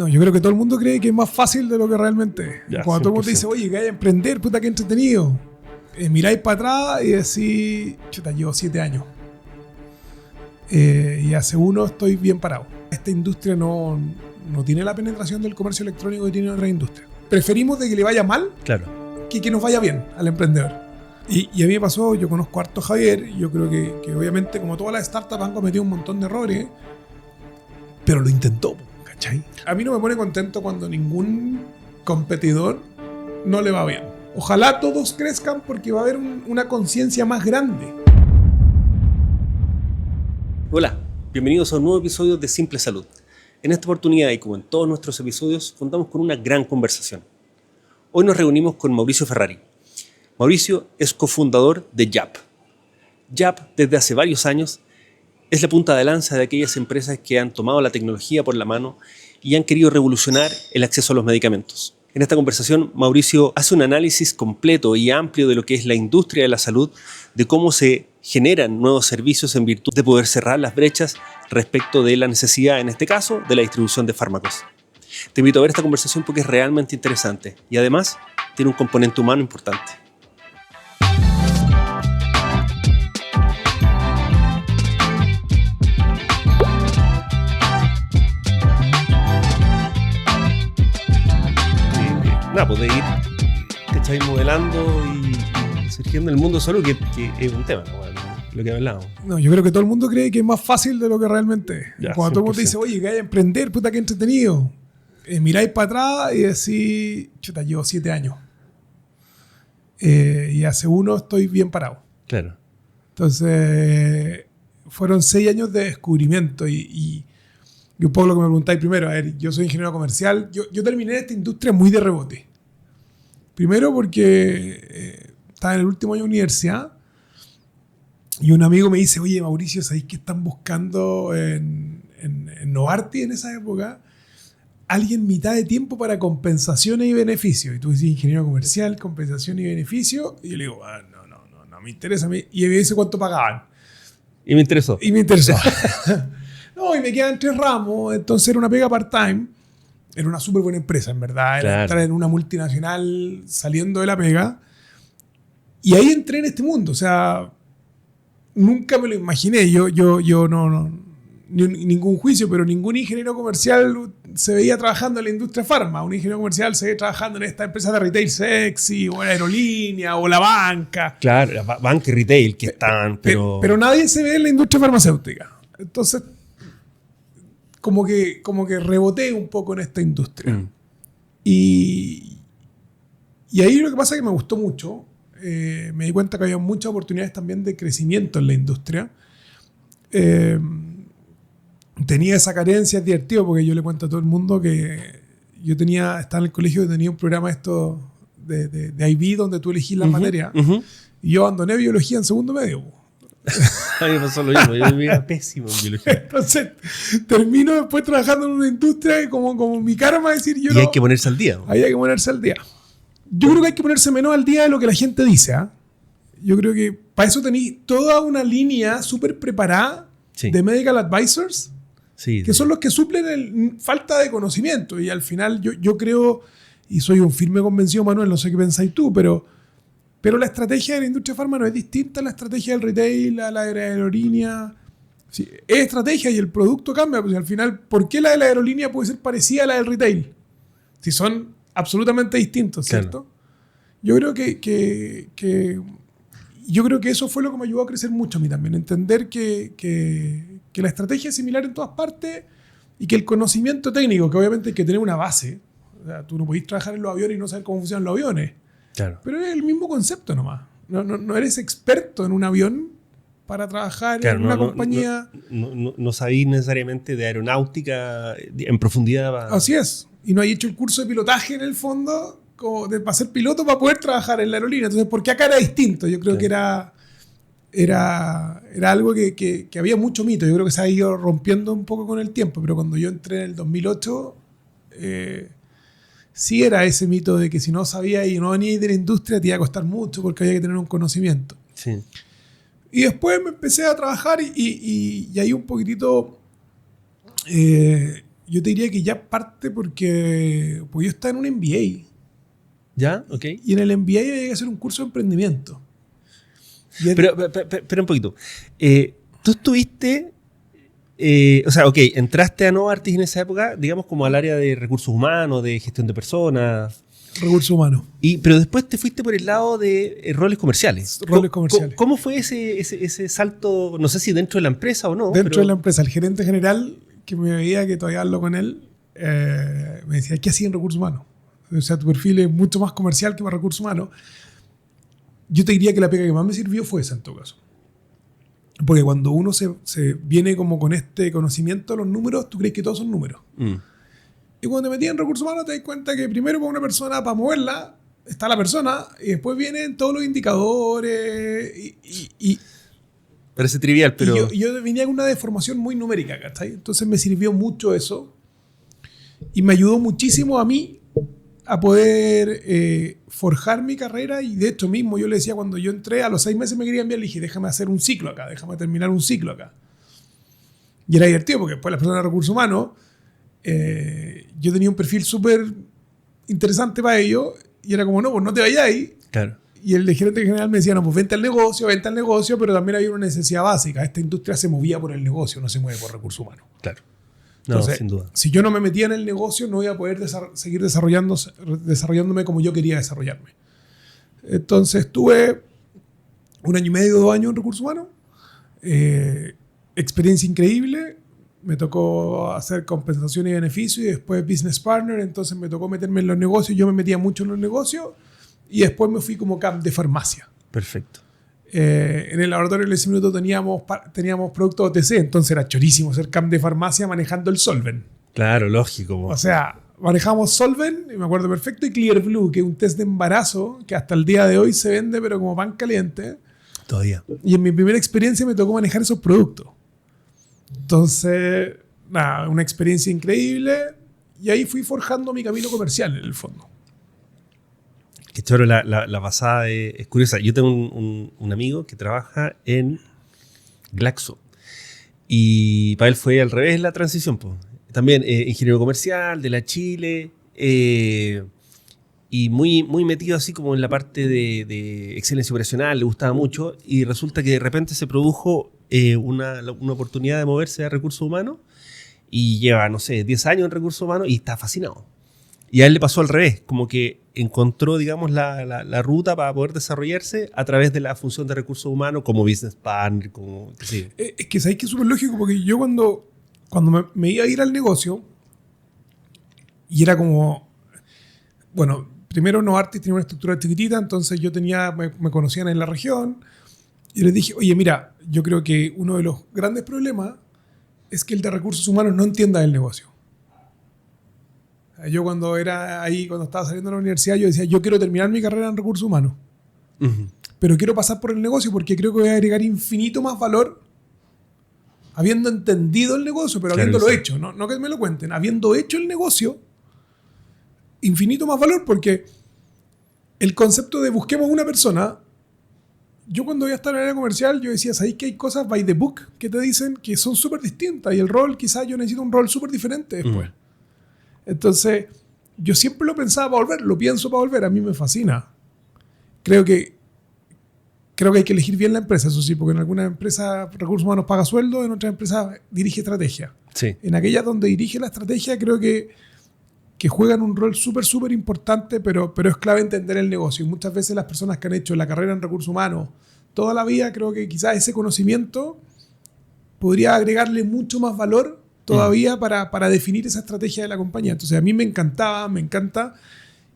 No, yo creo que todo el mundo cree que es más fácil de lo que realmente es. Ya, Cuando todo el mundo te dice, 100%. oye, que hay que emprender, puta, que entretenido. Miráis para atrás y decís, chuta, llevo 7 años. Y hace uno estoy bien parado. Esta industria no tiene la penetración del comercio electrónico que tiene otra industria. Preferimos de que le vaya mal Claro. que nos vaya bien al emprendedor. Y a mí me pasó, yo conozco harto a Javier, y yo creo que obviamente como todas las startups han cometido un montón de errores, pero lo intentó, ¿cachai? A mí no me pone contento cuando ningún competidor no le va bien. Ojalá todos crezcan porque va a haber una conciencia más grande. Hola, bienvenidos a un nuevo episodio de Simple Salud. En esta oportunidad y como en todos nuestros episodios, contamos con una gran conversación. Hoy nos reunimos con Mauricio Ferrari. Mauricio es cofundador de Yapp. Yapp, desde hace varios años, es la punta de lanza de aquellas empresas que han tomado la tecnología por la mano y han querido revolucionar el acceso a los medicamentos. En esta conversación, Mauricio hace un análisis completo y amplio de lo que es la industria de la salud, de cómo se generan nuevos servicios en virtud de poder cerrar las brechas respecto de la necesidad, en este caso, de la distribución de fármacos. Te invito a ver esta conversación porque es realmente interesante y además tiene un componente humano importante. Nada, pues de ir, ¿cachai? Modelando y surgiendo en el mundo de salud, que es un tema, ¿no? Bueno, lo que hablamos. No, yo creo que todo el mundo cree que es más fácil de lo que realmente es. Ya, Cuando todo el mundo te 100%. dice, oye, que hay que emprender, puta, que entretenido. Miráis para atrás y decís, chuta, llevo 7 años. Y hace uno estoy bien parado. Claro. Entonces, fueron 6 años de descubrimiento y un poco lo que me preguntáis primero. A ver, yo soy ingeniero comercial. Yo terminé esta industria muy de rebote. Primero porque estaba en el último año de universidad y un amigo me dice, oye, Mauricio, ¿sabéis que están buscando en Novartis en esa época? Alguien mitad de tiempo para compensaciones y beneficios. Y tú dices, ingeniero comercial, compensación y beneficios. Y yo le digo, no me interesa. Y me dice cuánto pagaban. Y me interesó. Y me interesó. No, y me quedan 3 ramos. Entonces era una pega part-time. Era una súper buena empresa, en verdad. Era Claro. entrar en una multinacional saliendo de la pega. Y ahí entré en este mundo. O sea, nunca me lo imaginé. Yo ningún juicio, pero ningún ingeniero comercial se veía trabajando en la industria farma. Un ingeniero comercial se ve trabajando en esta empresa de retail sexy, o la aerolínea, o la banca. Claro, la banca y retail que están, pero Pero nadie se ve en la industria farmacéutica. Entonces, como que reboté un poco en esta industria. Y ahí lo que pasa es que me gustó mucho. Me di cuenta que había muchas oportunidades también de crecimiento en la industria. Tenía esa carencia, es divertido, porque yo le cuento a todo el mundo que yo estaba en el colegio y tenía un programa esto de IB donde tú elegís las materias. Y yo abandoné biología en segundo medio. a mí me pasó lo mismo. Yo era pésimo en biología. Entonces, termino después trabajando en una industria como mi karma, decir yo Y hay que ponerse al día. ahí hay que ponerse al día. Yo creo que hay que ponerse menos al día de lo que la gente dice. Yo creo que para eso tenéis toda una línea súper preparada Sí. de medical advisors, Sí, que son los que suplen falta de conocimiento. Y al final yo creo, y soy un firme convencido, Manuel, no sé qué pensáis tú, pero la estrategia de la industria farma no es distinta a la estrategia del retail, a la de la aerolínea. Sí, es estrategia y el producto cambia. Pues al final, ¿por qué la de la aerolínea puede ser parecida a la del retail? Si son absolutamente distintos, ¿cierto? Claro. Yo creo que eso fue lo que me ayudó a crecer mucho a mí también. Entender que la estrategia es similar en todas partes y que el conocimiento técnico, que obviamente hay que tener una base. O sea, tú no podés trabajar en los aviones y no saber cómo funcionan los aviones. Claro. Pero es el mismo concepto nomás. No eres experto en un avión para trabajar en una compañía. No sabéis necesariamente de aeronáutica en profundidad. Así es. Y no hay hecho el curso de pilotaje en el fondo para ser piloto para poder trabajar en la aerolínea. Entonces, ¿por qué acá era distinto? Yo creo que era algo que había mucho mito. Yo creo que se ha ido rompiendo un poco con el tiempo. Pero cuando yo entré en el 2008, sí era ese mito de que si no sabías y no venías de la industria te iba a costar mucho porque había que tener un conocimiento. Sí. Y después me empecé a trabajar y ahí un poquitito yo te diría que ya parte porque yo estaba en un MBA. ¿Ya? Ok. Y en el MBA había que hacer un curso de emprendimiento. Pero un poquito. Tú estuviste... o sea, ok, entraste a Novartis en esa época, digamos, como al área de recursos humanos, de gestión de personas. Recursos humanos. Pero después te fuiste por el lado de roles comerciales. Roles comerciales. ¿Cómo fue ese salto? No sé si dentro de la empresa o no. Dentro de la empresa. El gerente general, que me veía que todavía hablo con él, me decía, ¿qué hacía en recursos humanos? O sea, tu perfil es mucho más comercial que más recursos humanos. Yo te diría que la pega que más me sirvió fue esa en todo caso. Porque cuando uno se viene como con este conocimiento de los números, tú crees que todos son números. Y cuando te metías en recursos humanos te das cuenta que primero para una persona, para moverla, está la persona y después vienen todos los indicadores Parece trivial, pero... Y yo venía con una deformación muy numérica, ¿cachai? Entonces me sirvió mucho eso y me ayudó muchísimo a mí a poder forjar mi carrera. Y de hecho mismo yo le decía, cuando yo entré, a los 6 meses me quería enviar, le dije, déjame hacer un ciclo acá, déjame terminar un ciclo acá. Y era divertido porque después la persona de recursos humanos, yo tenía un perfil súper interesante para ello y era como, no, pues no te vayas ahí. Claro. Y el gerente general me decía, no, pues vente al negocio, pero también había una necesidad básica. Esta industria se movía por el negocio, no se mueve por recursos humanos. Claro. No, Entonces, sin duda. Si yo no me metía en el negocio, no iba a poder seguir desarrollándome como yo quería desarrollarme. Entonces estuve 1 año y medio, 2 años en recursos humanos. Experiencia increíble. Me tocó hacer compensación y beneficio y después business partner. Entonces me tocó meterme en los negocios. Yo me metía mucho en los negocios y después me fui como camp de farmacia. Perfecto. En el laboratorio en ese minuto teníamos productos OTC, entonces era chorísimo ser camp de farmacia manejando el Solven. Claro, lógico. O sea, manejamos Solven, y me acuerdo perfecto, y Clear Blue, que es un test de embarazo que hasta el día de hoy se vende, pero como pan caliente. Todavía. Y en mi primera experiencia me tocó manejar esos productos. Entonces, nada, una experiencia increíble. Y ahí fui forjando mi camino comercial, en el fondo. Qué choro, la pasada es curiosa. Yo tengo un amigo que trabaja en Glaxo. Y para él fue al revés la transición, pues. También ingeniero comercial de la Chile. Y muy, muy metido así como en la parte de excelencia operacional, le gustaba mucho. Y resulta que de repente se produjo una oportunidad de moverse a recursos humanos. Y lleva, no sé, 10 años en recursos humanos y está fascinado. Y a él le pasó al revés, como que encontró, digamos, la ruta para poder desarrollarse a través de la función de recursos humanos como business partner, como... Sí. Es que sabéis que es súper lógico, porque yo cuando me iba a ir al negocio, y era como... Bueno, primero Novartis tenía una estructura chiquitita, entonces me conocían en la región, y les dije, oye, mira, yo creo que uno de los grandes problemas es que el de recursos humanos no entienda el negocio. Yo cuando estaba saliendo de la universidad, yo decía, yo quiero terminar mi carrera en recursos humanos. Uh-huh. Pero quiero pasar por el negocio porque creo que voy a agregar infinito más valor habiendo entendido el negocio, pero claro, habiéndolo sí. hecho. No que me lo cuenten. Habiendo hecho el negocio, infinito más valor, porque el concepto de busquemos una persona, yo cuando voy a estar en el área comercial, yo decía, ¿sabéis que hay cosas by the book que te dicen que son súper distintas? Y el rol, quizás yo necesito un rol súper diferente después. Uh-huh. Entonces, yo siempre lo pensaba para volver, lo pienso para volver, a mí me fascina. Creo que hay que elegir bien la empresa, eso sí, porque en algunas empresas recursos humanos paga sueldo, en otras empresas dirige estrategia. Sí. En aquellas donde dirige la estrategia creo que juegan un rol súper, súper importante, pero es clave entender el negocio. Y muchas veces las personas que han hecho la carrera en recursos humanos toda la vida, creo que quizás ese conocimiento podría agregarle mucho más valor todavía para definir esa estrategia de la compañía. Entonces a mí me encanta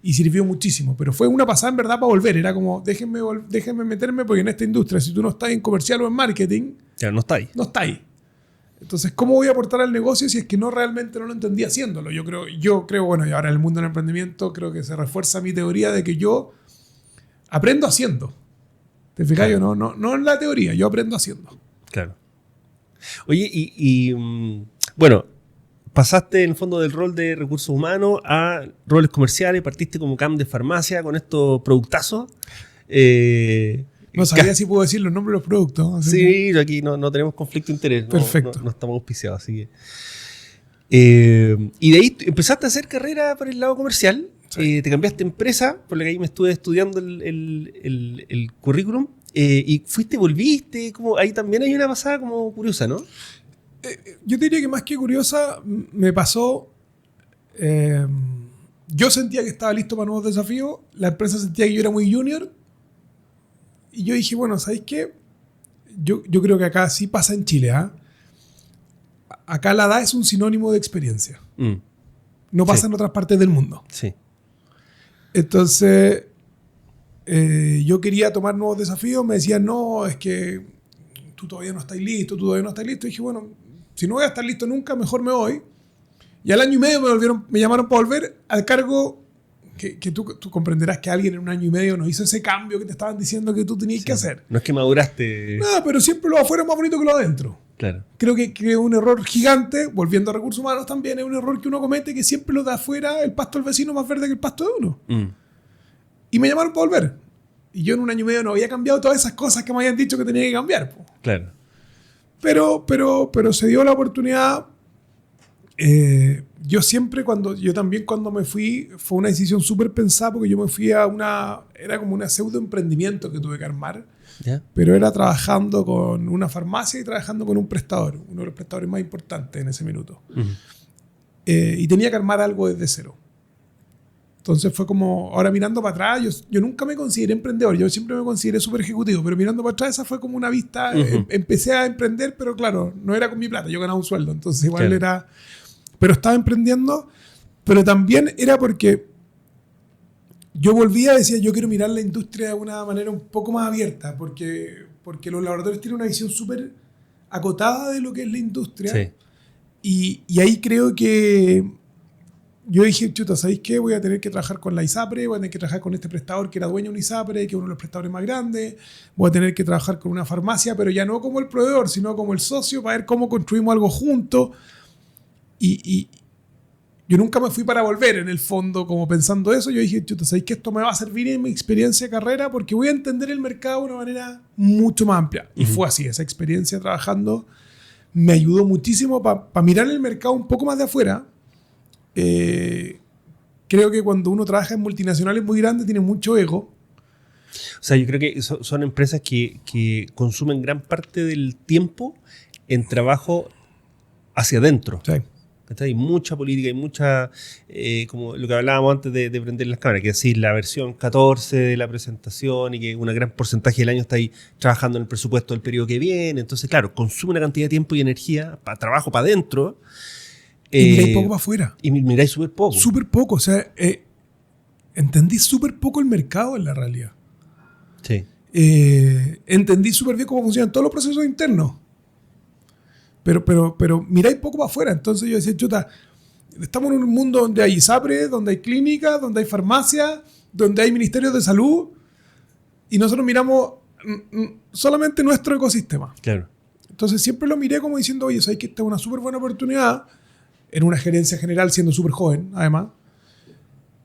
y sirvió muchísimo, pero fue una pasada en verdad para volver. Era como, déjenme meterme, porque en esta industria, si tú no estás en comercial o en marketing, ya no está ahí. No está ahí. Entonces, ¿cómo voy a aportar al negocio si es que realmente no lo entendí haciéndolo? Yo creo, bueno, y ahora en el mundo del emprendimiento creo que se refuerza mi teoría de que yo aprendo haciendo. ¿Te fijas? Claro. Yo no en la teoría, yo aprendo haciendo. Claro. Oye, bueno, pasaste en el fondo del rol de recursos humanos a roles comerciales, partiste como camp de farmacia con estos productazos. No sabía si puedo decir los nombres de los productos. Sí, aquí no tenemos conflicto de interés. Perfecto. No estamos auspiciados, así que... Y de ahí empezaste a hacer carrera por el lado comercial. Sí. Te cambiaste de empresa, por lo que ahí me estuve estudiando el currículum. Y fuiste, volviste. Como, ahí también hay una pasada como curiosa, ¿no? Yo diría que más que curiosa, me pasó. Yo sentía que estaba listo para nuevos desafíos. La empresa sentía que yo era muy junior. Y yo dije, bueno, ¿sabéis qué? Yo creo que acá sí pasa en Chile, ¿ah? Acá la edad es un sinónimo de experiencia. No pasa Sí. en otras partes del mundo. Sí. Entonces, yo quería tomar nuevos desafíos. Me decían, no, es que tú todavía no estás listo, tú todavía no estás listo. Y dije, bueno, si no voy a estar listo nunca, mejor me voy. Y al año y medio me llamaron para volver al cargo que tú comprenderás que alguien en un año y medio nos hizo ese cambio que te estaban diciendo que tú tenías que hacer. No es que maduraste. No, pero siempre lo afuera es más bonito que lo adentro. Claro. Creo que es un error gigante, volviendo a recursos humanos también, es un error que uno comete, que siempre lo de afuera, el pasto del vecino más verde que el pasto de uno. Y me llamaron para volver. Y yo en un año y medio no había cambiado todas esas cosas que me habían dicho que tenía que cambiar. Po. Claro. Pero se dio la oportunidad. Yo siempre cuando me fui, fue una decisión súper pensada porque yo me fui era como una pseudo emprendimiento que tuve que armar, ¿Ya? pero era trabajando con una farmacia y trabajando con un prestador, uno de los prestadores más importantes en ese minuto. Y tenía que armar algo desde cero. Entonces fue como, ahora mirando para atrás, yo nunca me consideré emprendedor, yo siempre me consideré súper ejecutivo, pero mirando para atrás esa fue como una vista, empecé a emprender, pero claro, no era con mi plata, yo ganaba un sueldo, entonces igual Claro. era, pero estaba emprendiendo, pero también era porque yo volvía y decía, yo quiero mirar la industria de una manera un poco más abierta, porque los laboratorios tienen una visión súper acotada de lo que es la industria, Sí. y ahí creo que yo dije, chuta, ¿sabéis qué? Voy a tener que trabajar con la ISAPRE, voy a tener que trabajar con este prestador que era dueño de una ISAPRE, que es uno de los prestadores más grandes, voy a tener que trabajar con una farmacia, pero ya no como el proveedor, sino como el socio, para ver cómo construimos algo juntos. Y yo nunca me fui para volver, en el fondo, como pensando eso. Yo dije, chuta, ¿sabéis que esto me va a servir en mi experiencia de carrera? Porque voy a entender el mercado de una manera mucho más amplia. Y fue así, esa experiencia trabajando me ayudó muchísimo para mirar el mercado un poco más de afuera. Creo que cuando uno trabaja en multinacionales muy grandes tiene mucho ego. O sea, yo creo que son empresas que consumen gran parte del tiempo en trabajo hacia adentro. Sí. Hay mucha política, hay mucha, como lo que hablábamos antes de prender las cámaras, que es decir, la versión 14 de la presentación y que un gran porcentaje del año está ahí trabajando en el presupuesto del periodo que viene. Entonces, claro, consume una cantidad de tiempo y energía para trabajo para adentro. Y miráis poco para afuera. Y miráis súper poco. Súper poco. O sea, entendí súper poco el mercado en la realidad. Sí. Entendí súper bien cómo funcionan todos los procesos internos. Pero miráis poco para afuera. Entonces yo decía, chuta, estamos en un mundo donde hay ISAPRE, donde hay clínicas, donde hay farmacias, donde hay ministerios de salud, y nosotros miramos solamente nuestro ecosistema. Claro. Entonces siempre lo miré como diciendo, oye, sabes que esta es una súper buena oportunidad, en una gerencia general siendo súper joven, además.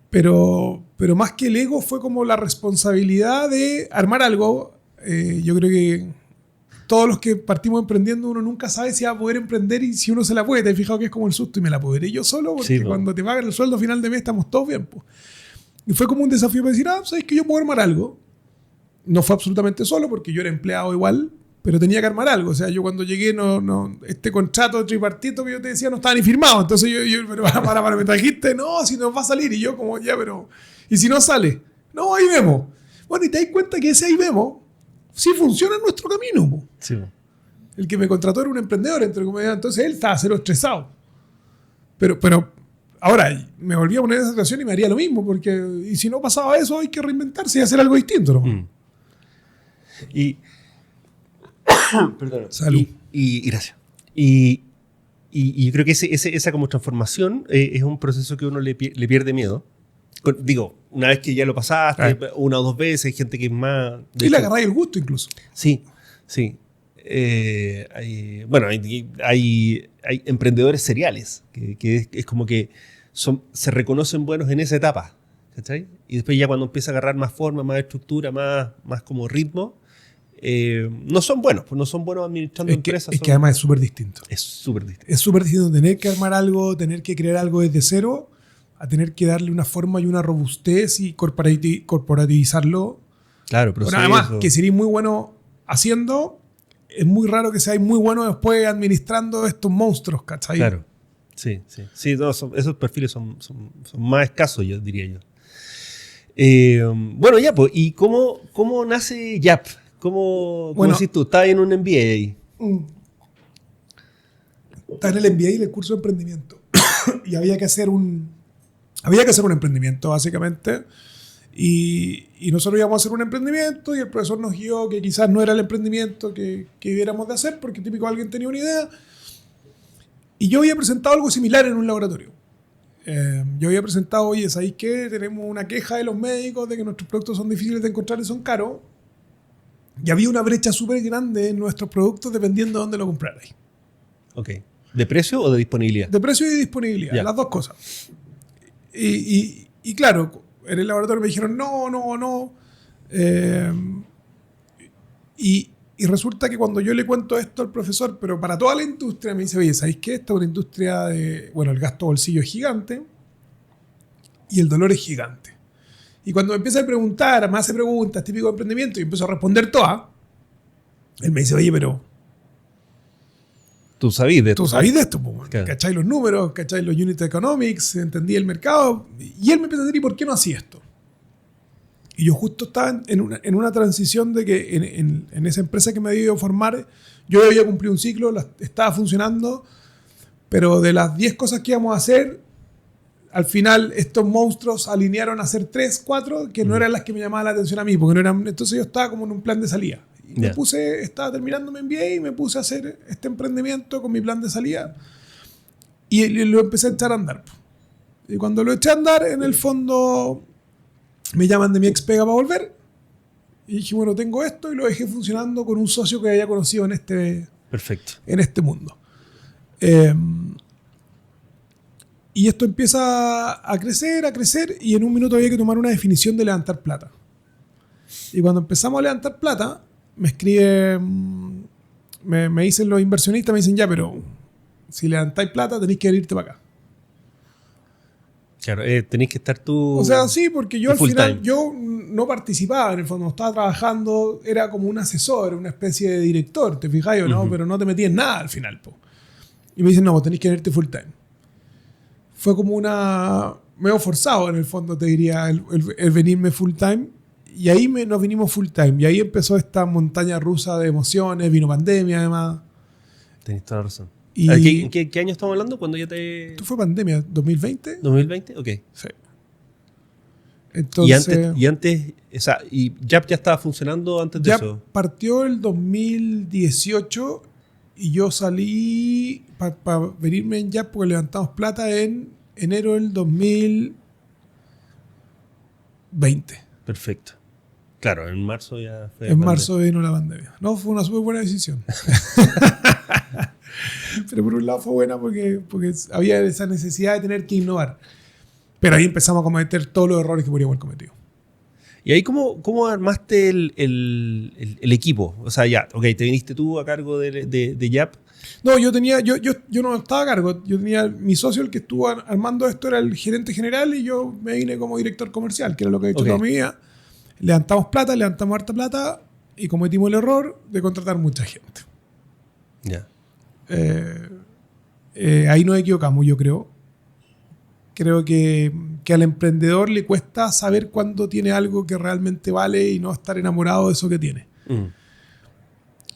Pero más que el ego fue como la responsabilidad de armar algo. Yo creo que todos los que partimos emprendiendo, uno nunca sabe si va a poder emprender y si uno se la puede. Te has fijado que es como el susto y me la apoderé yo solo, porque Sí, cuando te pagan el sueldo a final de mes estamos todos bien. Po. Y fue como un desafío para decir, sabes que yo puedo armar algo. No fue absolutamente solo, porque yo era empleado igual, pero tenía que armar algo. O sea, yo cuando llegué, este contrato tripartito que yo te decía no estaba ni firmado. Entonces yo pero para, me trajiste, no, si nos va a salir. Y yo como, ya, pero, ¿y si no sale? No, ahí vemos. Bueno, y te das cuenta que ese ahí vemos sí funciona en nuestro camino. Po. Sí. El que me contrató era un emprendedor, entre comillas, entonces él estaba cero estresado. Pero ahora me volví a poner en esa situación y me haría lo mismo, porque y si no pasaba eso, hay que reinventarse y hacer algo distinto. ¿No? Y perdón. Salud. Y gracias. Y yo creo que esa como transformación es un proceso que uno le pierde miedo. Digo, una vez que ya lo pasaste, una o dos veces, hay gente que es más... Y le agarráis el gusto incluso. Sí, sí. Hay emprendedores seriales, que es como que se reconocen buenos en esa etapa, ¿cachai? Y después ya cuando empieza a agarrar más forma, más estructura, más como ritmo, no son buenos, pues no son buenos administrando empresas. Es que además es súper distinto. Es súper distinto. Es súper distinto tener que armar algo, tener que crear algo desde cero, a tener que darle una forma y una robustez y corporativizarlo. Claro, pero bueno, además, que sería muy bueno haciendo, es muy raro que seáis muy bueno después administrando estos monstruos, ¿cachai? Claro, sí. No, esos perfiles son más escasos, yo diría yo. Bueno, ya, pues, ¿y cómo nace Yap? ¿Cómo decís tú? ¿Estás en un MBA ahí? Está en el MBA del curso de emprendimiento. Y había que hacer un emprendimiento, básicamente. Y nosotros íbamos a hacer un emprendimiento y el profesor nos guió que quizás no era el emprendimiento que debiéramos de hacer, porque típico alguien tenía una idea. Y yo había presentado algo similar en un laboratorio. Yo había presentado, oye, ¿sabéis qué? Tenemos una queja de los médicos de que nuestros productos son difíciles de encontrar y son caros. Y había una brecha súper grande en nuestros productos dependiendo de dónde lo comprarais. Ok. ¿De precio o de disponibilidad? De precio y disponibilidad, Ya. las dos cosas. Y claro, en el laboratorio me dijeron no. Y resulta que cuando yo le cuento esto al profesor, pero para toda la industria, me dice, oye, ¿sabéis qué? Esta es una industria de... Bueno, el gasto bolsillo es gigante y el dolor es gigante. Y cuando me empieza a preguntar, me hace preguntas típico de emprendimiento y empiezo a responder todas, él me dice, oye, pero... ¿Tú sabís de esto? Tú sabís de esto, pues, Claro. ¿cachai los números? ¿Cachai los unit economics? ¿Entendí el mercado? Y él me empieza a decir, ¿y por qué no hacía esto? Y yo justo estaba en una transición de que en esa empresa que me había ido a formar, yo había cumplido un ciclo, estaba funcionando, pero de las 10 cosas que íbamos a hacer, al final estos monstruos alinearon a hacer 3, 4, que no eran las que me llamaban la atención a mí, porque no eran, entonces yo estaba como en un plan de salida. Y Ya. estaba terminando mi MBA y me puse a hacer este emprendimiento con mi plan de salida y lo empecé a echar a andar. Y cuando lo eché a andar, en el fondo me llaman de mi ex pega para volver y dije, bueno, tengo esto, y lo dejé funcionando con un socio que había conocido en Perfecto. este mundo. Y esto empieza a crecer y en un minuto había que tomar una definición de levantar plata. Y cuando empezamos a levantar plata, me escriben, me dicen los inversionistas, me dicen, ya, pero si levantáis plata tenéis que venirte para acá. Claro, tenéis que estar tú... O sea, sí, porque yo al full final time. yo no participaba en el fondo, estaba trabajando, era como un asesor, una especie de director, ¿te fijáis o no? Ujú. Pero no te metí en nada al final, po. Y me dicen, no, vos tenéis que venirte full time. Fue como medio forzado en el fondo, te diría, el venirme full time. Y ahí nos vinimos full time. Y ahí empezó esta montaña rusa de emociones, vino pandemia además. Tenéis toda la razón. Y A ver, ¿en qué año estamos hablando? ¿Cuándo ya te...? esto fue pandemia, 2020. ¿2020? Ok. Sí. Entonces, Y antes, o sea, y Yap ya estaba funcionando antes de ya eso. partió el 2018 y yo salí para venirme en Yap porque levantamos plata en enero del 2020. Perfecto. Claro, en marzo ya fue... En marzo vino la pandemia. No, fue una súper buena decisión. Pero por un lado fue buena porque había esa necesidad de tener que innovar. Pero ahí empezamos a cometer todos los errores que podríamos haber cometido. ¿Y ahí cómo armaste el equipo? O sea, ya, ok, te viniste tú a cargo de Yap. No, yo no estaba a cargo. Yo tenía mi socio, el que estuvo armando esto, era el gerente general y yo me vine como director comercial, que era lo que he hecho Ok. toda mi vida. Levantamos harta plata y cometimos el error de contratar mucha gente. Ya. Ahí nos equivocamos, yo creo. Creo que al emprendedor le cuesta saber cuándo tiene algo que realmente vale y no estar enamorado de eso que tiene. Mm.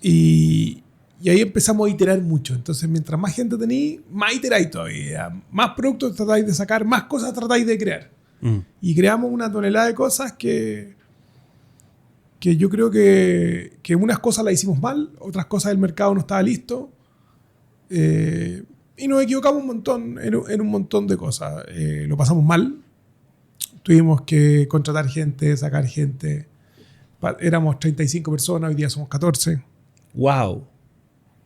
Y ahí empezamos a iterar mucho. Entonces, mientras más gente tenéis, más iteráis todavía. Más productos tratáis de sacar, más cosas tratáis de crear. Mm. Y creamos una tonelada de cosas que yo creo que unas cosas las hicimos mal, otras cosas el mercado no estaba listo. Y nos equivocamos un montón en un montón de cosas. Lo pasamos mal. Tuvimos que contratar gente, sacar gente. Éramos 35 personas, hoy día somos 14. Wow.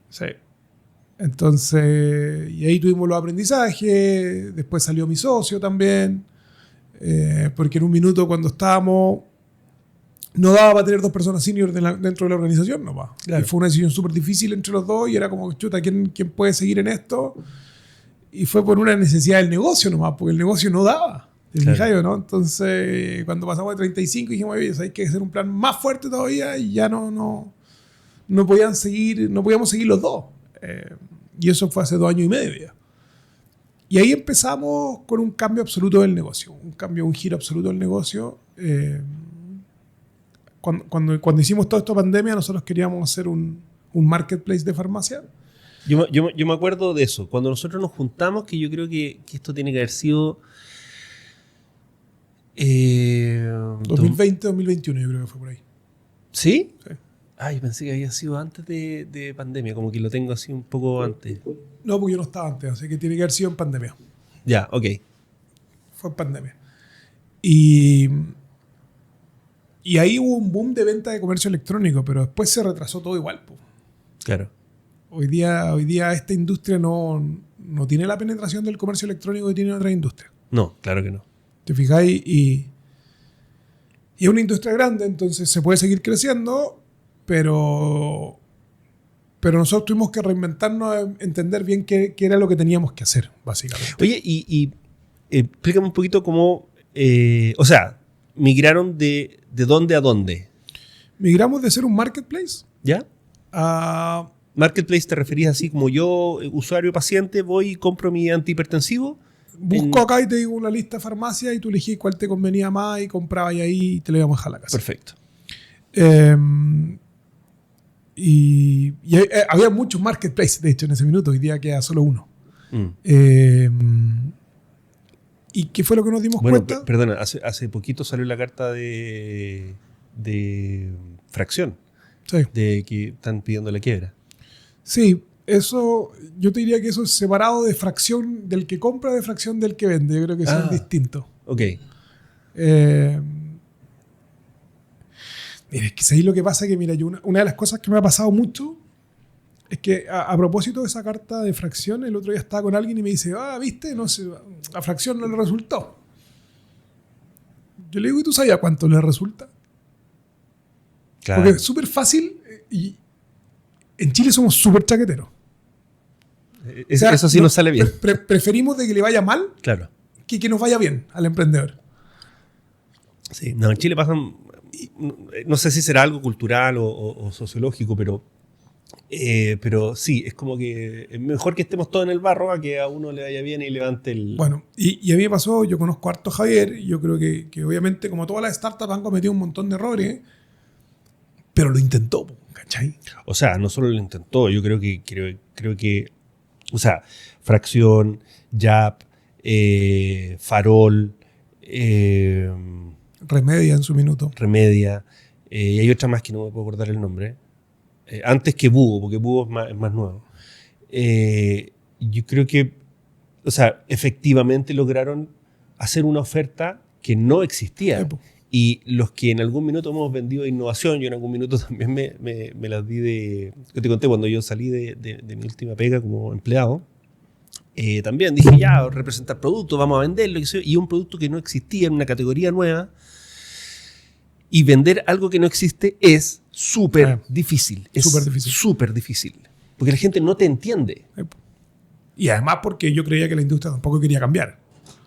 Sí. Entonces, y ahí tuvimos los aprendizajes. Después salió mi socio también. Porque en un minuto cuando estábamos no daba para tener 2 personas senior dentro de la organización, no va. Claro. Y fue una decisión súper difícil entre los dos y era como, chuta, ¿quién puede seguir en esto? Y fue por una necesidad del negocio nomás, porque el negocio no daba. Claro. ¿No? Entonces, cuando pasamos de 35 dijimos, oye, hay que hacer un plan más fuerte todavía y ya no podíamos seguir los dos. Y eso fue hace 2 años y medio ya. Y ahí empezamos con un cambio absoluto del negocio, un giro absoluto del negocio. Cuando hicimos toda esta pandemia, nosotros queríamos hacer un marketplace de farmacia. Yo me acuerdo de eso. Cuando nosotros nos juntamos, que yo creo que esto tiene que haber sido 2020, 2021, yo creo que fue por ahí. ¿Sí? Sí. Yo pensé que había sido antes de pandemia, como que lo tengo así un poco antes. No, porque yo no estaba antes, así que tiene que haber sido en pandemia. Ya, ok. Fue en pandemia. Y ahí hubo un boom de venta de comercio electrónico, pero después se retrasó todo igual. Po. Claro. Hoy día esta industria no tiene la penetración del comercio electrónico que tiene otras industrias. No, claro que no. ¿Te fijáis? Y es una industria grande, entonces se puede seguir creciendo, pero nosotros tuvimos que reinventarnos, entender bien qué era lo que teníamos que hacer, básicamente. Oye, y explícame un poquito cómo, migraron de dónde a dónde. Migramos de ser un marketplace ¿Ya? a... Marketplace te referís así como yo, usuario paciente, voy y compro mi antihipertensivo. Busco acá y te digo una lista de farmacias y tú elegís cuál te convenía más y comprabas ahí y te lo íbamos a dejar a la casa. Perfecto. Y había muchos marketplaces, de hecho, en ese minuto. Hoy día queda solo uno. ¿Y qué fue lo que nos dimos cuenta? Perdona, hace poquito salió la carta de fracción, Sí. de que están pidiendo la quiebra. Sí, eso, yo te diría que eso es separado de fracción del que compra, de fracción del que vende. Yo creo que son distintos. Ok. Mira, es que ahí lo que pasa es que, mira, una de las cosas que me ha pasado mucho es que a propósito de esa carta de fracción, el otro día estaba con alguien y me dice, viste, no sé, a fracción no le resultó. Yo le digo, ¿y tú sabías cuánto le resulta? Claro. Porque es súper fácil y en Chile somos súper chaqueteros. O sea, eso sí nos sale bien. Preferimos de que le vaya mal Claro. que nos vaya bien al emprendedor. Sí, no, en Chile pasan, no sé si será algo cultural o sociológico, pero sí, es como que es mejor que estemos todos en el barro a que a uno le vaya bien y levante el... Bueno, y a mí me pasó, yo conozco harto a Javier, y yo creo que obviamente como todas las startups han cometido un montón de errores, pero lo intentó, ¿cachai? O sea, no solo lo intentó, yo creo que, o sea, Fracción, Yap, Farol, Remedia en su minuto. Remedia, y hay otra más que no me puedo acordar el nombre. Antes que Búho, porque Búho es más nuevo. Yo creo que, o sea, efectivamente lograron hacer una oferta que no existía. Y los que en algún minuto hemos vendido innovación, yo en algún minuto también me las di de... Yo te conté cuando yo salí de mi última pega como empleado, también dije, ya, representar productos, vamos a venderlo, y un producto que no existía en una categoría nueva, y vender algo que no existe es súper difícil. Es súper difícil. Porque la gente no te entiende. Y además porque yo creía que la industria tampoco quería cambiar.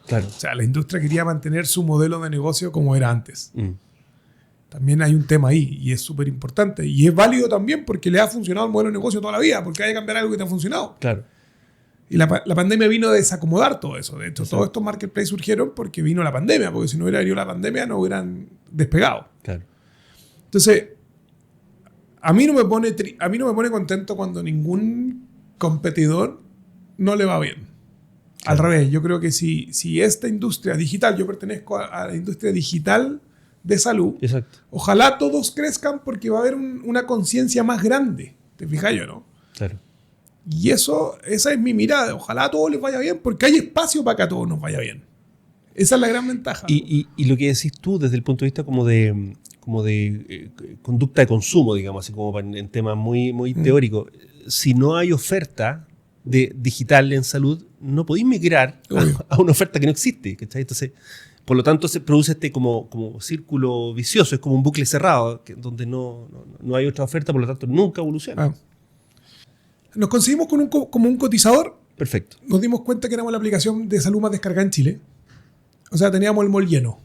Claro. O sea, la industria quería mantener su modelo de negocio como era antes. También hay un tema ahí y es súper importante. Y es válido también porque le ha funcionado el modelo de negocio toda la vida, porque hay que cambiar algo que te ha funcionado. Claro. Y la pandemia vino a desacomodar todo eso. De hecho, todos estos marketplaces surgieron porque vino la pandemia, porque si no hubiera venido la pandemia no hubieran despegado. Claro. Entonces, a mí no me pone contento cuando ningún competidor no le va bien. Al revés, yo creo que si esta industria digital, yo pertenezco a la industria digital de salud, exacto, ojalá todos crezcan porque va a haber una conciencia más grande. ¿Te fijas yo, no? Claro. Y esa es mi mirada. Ojalá a todos les vaya bien porque hay espacio para que a todos nos vaya bien. Esa es la gran ventaja. Y lo que decís tú desde el punto de vista como de conducta de consumo, digamos, así como en temas muy teóricos. Si no hay oferta de digital en salud, no podéis migrar a una oferta que no existe, ¿cachai? Entonces, Por lo tanto, se produce como círculo vicioso, es como un bucle cerrado, donde no hay otra oferta, por lo tanto, nunca evoluciona. Ah. Nos conseguimos como un cotizador. Perfecto. Nos dimos cuenta que éramos la aplicación de salud más descargada en Chile. O sea, teníamos el mall lleno.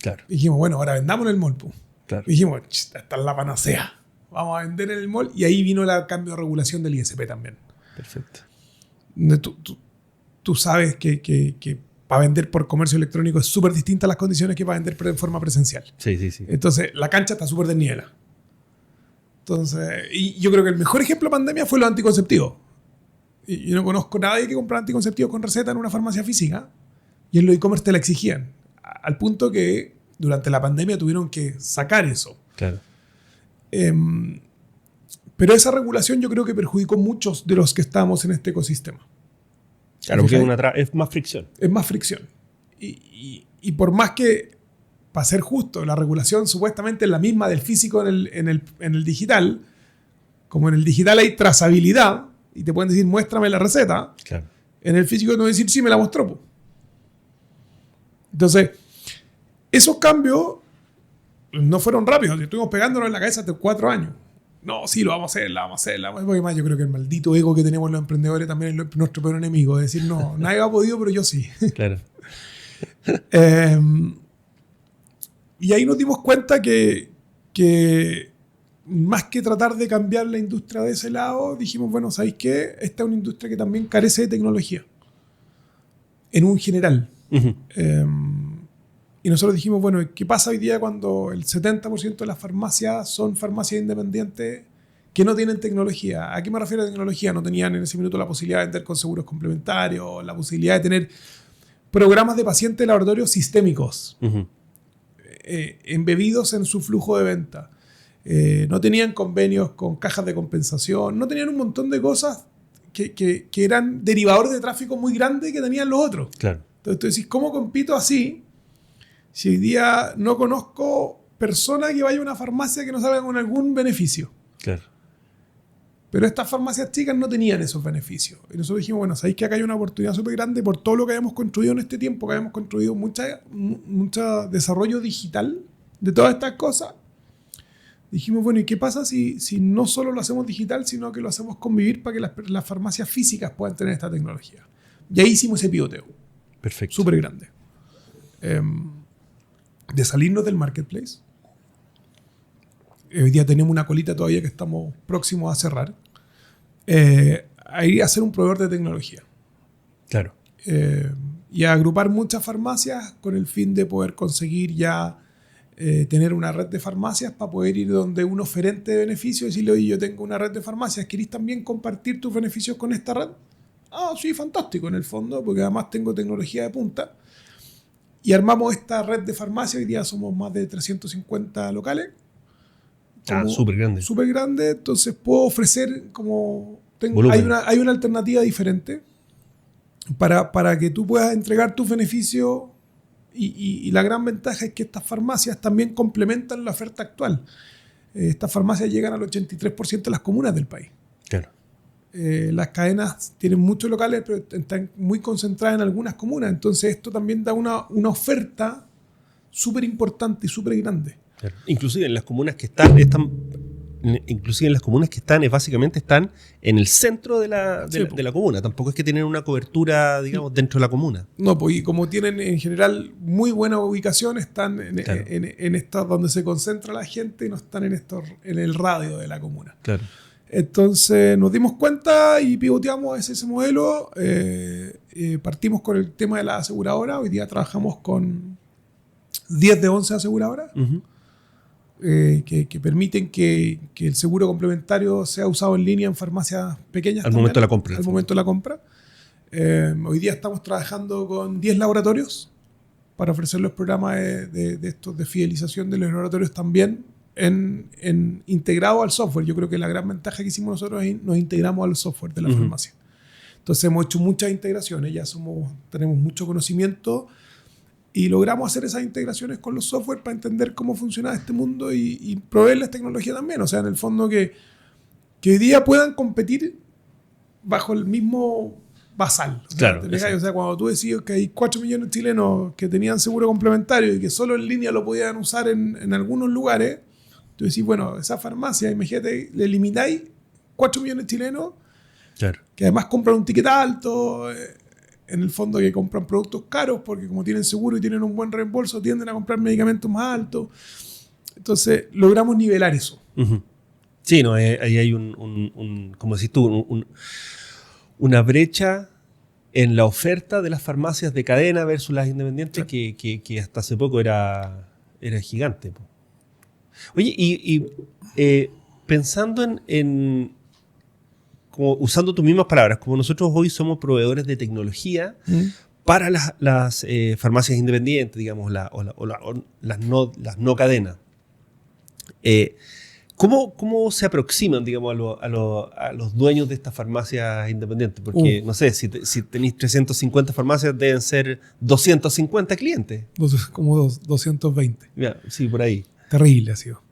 Claro. Y dijimos, bueno, ahora vendamos en el mall. Pues. Claro. Y dijimos, esta es la panacea. Vamos a vender en el mall. Y ahí vino el cambio de regulación del ISP también. Perfecto. Tú sabes que para vender por comercio electrónico es súper distinta a las condiciones que para vender en forma presencial. Sí. Entonces, la cancha está súper desnivelada. Entonces, y yo creo que el mejor ejemplo de pandemia fue los anticonceptivos. Y yo no conozco a nadie que comprara anticonceptivos con receta en una farmacia física. Y en los e-commerce te la exigían. Al punto que durante la pandemia tuvieron que sacar eso. Claro. Pero esa regulación yo creo que perjudicó a muchos de los que estamos en este ecosistema. Claro, porque es más fricción. Es más fricción. Y por más que, para ser justo, la regulación supuestamente es la misma del físico en el digital, como en el digital hay trazabilidad, y te pueden decir, muéstrame la receta, Claro. en el físico te pueden decir, sí, me la mostró. Po. Entonces, esos cambios no fueron rápidos. Estuvimos pegándonos en la cabeza hasta 4 años. No, sí, lo vamos a hacer. Porque más yo creo que el maldito ego que tenemos los emprendedores también es nuestro peor enemigo. Es decir, no, nadie ha podido, pero yo sí. Claro. Y ahí nos dimos cuenta que más que tratar de cambiar la industria de ese lado, dijimos, bueno, ¿sabéis qué? Esta es una industria que también carece de tecnología. En un general. Uh-huh. Y nosotros dijimos, bueno, ¿qué pasa hoy día cuando el 70% de las farmacias son farmacias independientes que no tienen tecnología? ¿A qué me refiero a tecnología? No tenían en ese minuto la posibilidad de vender con seguros complementarios, la posibilidad de tener programas de pacientes de laboratorio sistémicos, Uh-huh. embebidos en su flujo de venta. No tenían convenios con cajas de compensación, no tenían un montón de cosas que eran derivadores de tráfico muy grandes que tenían los otros. Claro. Entonces tú decís, ¿cómo compito así si hoy día no conozco personas que vayan a una farmacia que no salgan con algún beneficio? Claro. Pero estas farmacias chicas no tenían esos beneficios. Y nosotros dijimos, bueno, sabéis que acá hay una oportunidad súper grande por todo lo que habíamos construido en este tiempo, que habíamos construido mucho desarrollo digital de todas estas cosas. Dijimos, bueno, ¿y qué pasa si no solo lo hacemos digital, sino que lo hacemos convivir para que las farmacias físicas puedan tener esta tecnología? Y ahí hicimos ese pivoteo. Perfecto. Súper grande. De salirnos del marketplace. Hoy día tenemos una colita todavía que estamos próximos a cerrar. A ir a ser un proveedor de tecnología. Claro. Y a agrupar muchas farmacias con el fin de poder conseguir ya tener una red de farmacias para poder ir donde un oferente de beneficios y decirle, oye, yo tengo una red de farmacias, ¿querés también compartir tus beneficios con esta red? Ah, sí, fantástico en el fondo, porque además tengo tecnología de punta. Y armamos esta red de farmacias, hoy día somos más de 350 locales. Súper grande. Súper grande, entonces puedo ofrecer como... Volumen. Hay una alternativa diferente para que tú puedas entregar tus beneficios y la gran ventaja es que estas farmacias también complementan la oferta actual. Estas farmacias llegan al 83% de las comunas del país. Claro. Las cadenas tienen muchos locales, pero están muy concentradas en algunas comunas. Entonces esto también da una oferta súper importante y súper grande. Claro. Inclusive en las comunas que están básicamente están en el centro de la comuna. Tampoco es que tienen una cobertura, digamos, dentro de la comuna. No, pues y como tienen en general muy buena ubicación, están en estas donde se concentra la gente y no están en el radio de la comuna. Claro. Entonces nos dimos cuenta y pivoteamos ese modelo. Partimos con el tema de la aseguradora. Hoy día trabajamos con 10 de 11 aseguradoras. Uh-huh. Que permiten que el seguro complementario sea usado en línea en farmacias pequeñas. Al momento de la compra. Al momento de la compra. Hoy día estamos trabajando con 10 laboratorios para ofrecer los programas de estos de fidelización de los laboratorios también integrado al software. Yo creo que la gran ventaja que hicimos nosotros es nos integramos al software de la farmacia. Entonces hemos hecho muchas integraciones, ya tenemos mucho conocimiento y logramos hacer esas integraciones con los software para entender cómo funciona este mundo y proveerles tecnología también. O sea, en el fondo que hoy día puedan competir bajo el mismo basal. Claro, O sea, cuando tú decís que hay 4 millones de chilenos que tenían seguro complementario y que solo en línea lo podían usar en algunos lugares, tú decís, bueno, esa farmacia, imagínate, le elimináis 4 millones de chilenos Claro. que además compran un ticket alto, en el fondo que compran productos caros porque como tienen seguro y tienen un buen reembolso, tienden a comprar medicamentos más altos. Entonces, logramos nivelar eso. Uh-huh. Sí, no, ahí hay como decís tú, una brecha en la oferta de las farmacias de cadena versus las independientes que hasta hace poco era gigante. Po. Oye, pensando como usando tus mismas palabras, como nosotros hoy somos proveedores de tecnología para las farmacias independientes, digamos, las no cadenas. ¿Cómo se aproximan, digamos, a los dueños de estas farmacias independientes? Porque, no sé, si tenéis 350 farmacias, deben ser 250 clientes. Como 220. Ya, sí, por ahí. Terrible ha sido.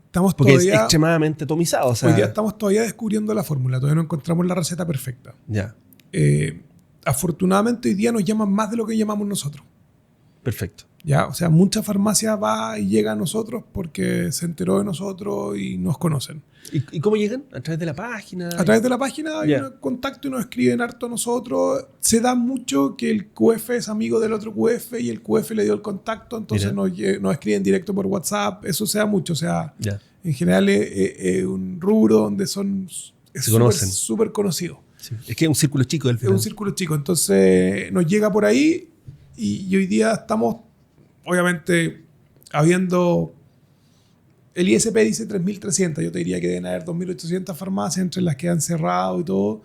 Estamos porque todavía, es extremadamente atomizado. O sea, hoy día estamos todavía descubriendo la fórmula. Todavía no encontramos la receta perfecta. Ya. Afortunadamente, hoy día nos llaman más de lo que llamamos nosotros. Perfecto. ¿Ya? O sea, mucha farmacia va y llega a nosotros porque se enteró de nosotros y nos conocen. ¿Y cómo llegan? ¿A través de la página? A través de la página hay un contacto y nos escriben harto a nosotros. Se da mucho que el QF es amigo del otro QF y el QF le dio el contacto, entonces nos escriben directo por WhatsApp. Eso se da mucho. O sea, en general es un rubro donde se conocen. Súper conocido. Sí. Es que es un círculo chico del final. Es un círculo chico. Entonces nos llega por ahí y hoy día estamos, obviamente, habiendo... El ISP dice 3.300. Yo te diría que deben haber 2.800 farmacias entre las que han cerrado y todo.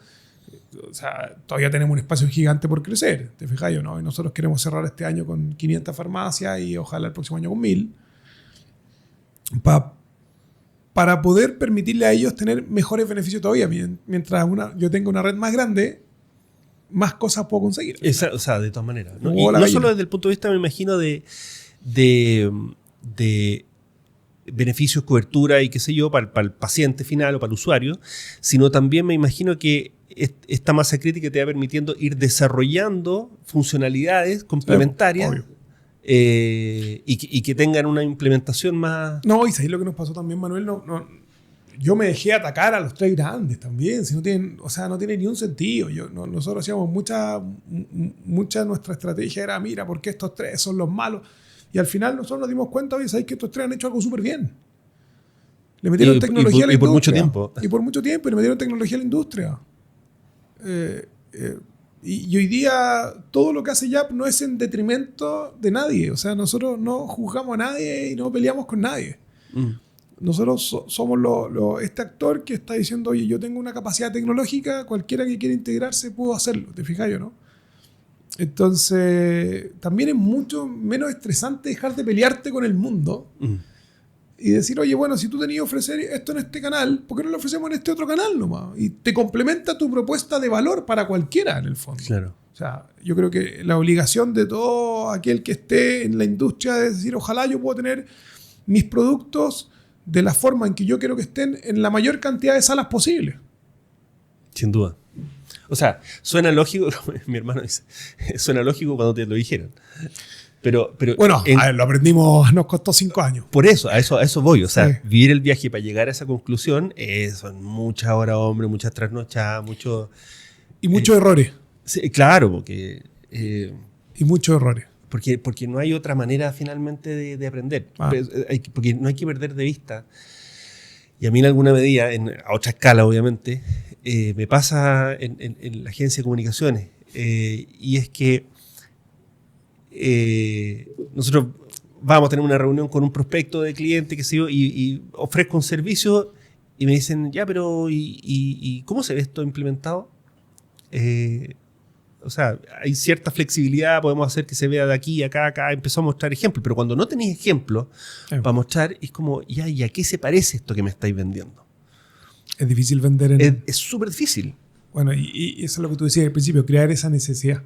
O sea, todavía tenemos un espacio gigante por crecer. ¿Te fijas yo, no? Y nosotros queremos cerrar este año con 500 farmacias y ojalá el próximo año con 1.000. Para poder permitirle a ellos tener mejores beneficios todavía. Mientras yo tenga una red más grande, más cosas puedo conseguir. O sea, de todas maneras. ¿No? Y no solo desde el punto de vista, me imagino, de beneficios, cobertura y qué sé yo, para el paciente final o para el usuario, sino también me imagino que esta masa crítica te va permitiendo ir desarrollando funcionalidades complementarias y que tengan una implementación más... No, y sabes lo que nos pasó también, Manuel, yo me dejé atacar a los 3 grandes también, si no tienen, o sea, no tiene ni un sentido. Nosotros hacíamos mucha nuestra estrategia era, mira, ¿por qué estos 3 son los malos? Y al final nosotros nos dimos cuenta, oye, ¿sabes que estos 3 han hecho algo súper bien? Le metieron tecnología a la industria. Y por mucho tiempo. Y por mucho tiempo, y le metieron tecnología a la industria. Y hoy día todo lo que hace YAP no es en detrimento de nadie. O sea, nosotros no juzgamos a nadie y no peleamos con nadie. Nosotros somos este actor que está diciendo, oye, yo tengo una capacidad tecnológica, cualquiera que quiera integrarse puedo hacerlo. ¿Te fijas yo, no? Entonces, también es mucho menos estresante dejar de pelearte con el mundo y decir, oye, bueno, si tú tenías que ofrecer esto en este canal, ¿por qué no lo ofrecemos en este otro canal nomás? Y te complementa tu propuesta de valor para cualquiera, en el fondo. Claro. O sea, yo creo que la obligación de todo aquel que esté en la industria es decir, ojalá yo pueda tener mis productos de la forma en que yo quiero que estén en la mayor cantidad de salas posible. Sin duda. O sea, suena lógico, mi hermano dice, suena lógico cuando te lo dijeron. Pero bueno, a ver, lo aprendimos, nos costó 5 años. Por eso, a eso voy. O sea, vivir el viaje para llegar a esa conclusión son muchas horas, hombre, muchas trasnochadas, y muchos errores. Sí, claro, porque... y muchos errores. Porque no hay otra manera finalmente de aprender. Porque no hay que perder de vista. Y a mí en alguna medida, a otra escala obviamente, me pasa en la agencia de comunicaciones. Y es que nosotros vamos a tener una reunión con un prospecto de cliente, qué sé yo, y ofrezco un servicio y me dicen, ya, pero ¿y cómo se ve esto implementado? O sea, hay cierta flexibilidad, podemos hacer que se vea de aquí, acá, empezó a mostrar ejemplos, pero cuando no tenéis ejemplos para mostrar, es como, ¿y a qué se parece esto que me estáis vendiendo? Es difícil vender Es súper difícil. Bueno, y eso es lo que tú decías al principio, crear esa necesidad.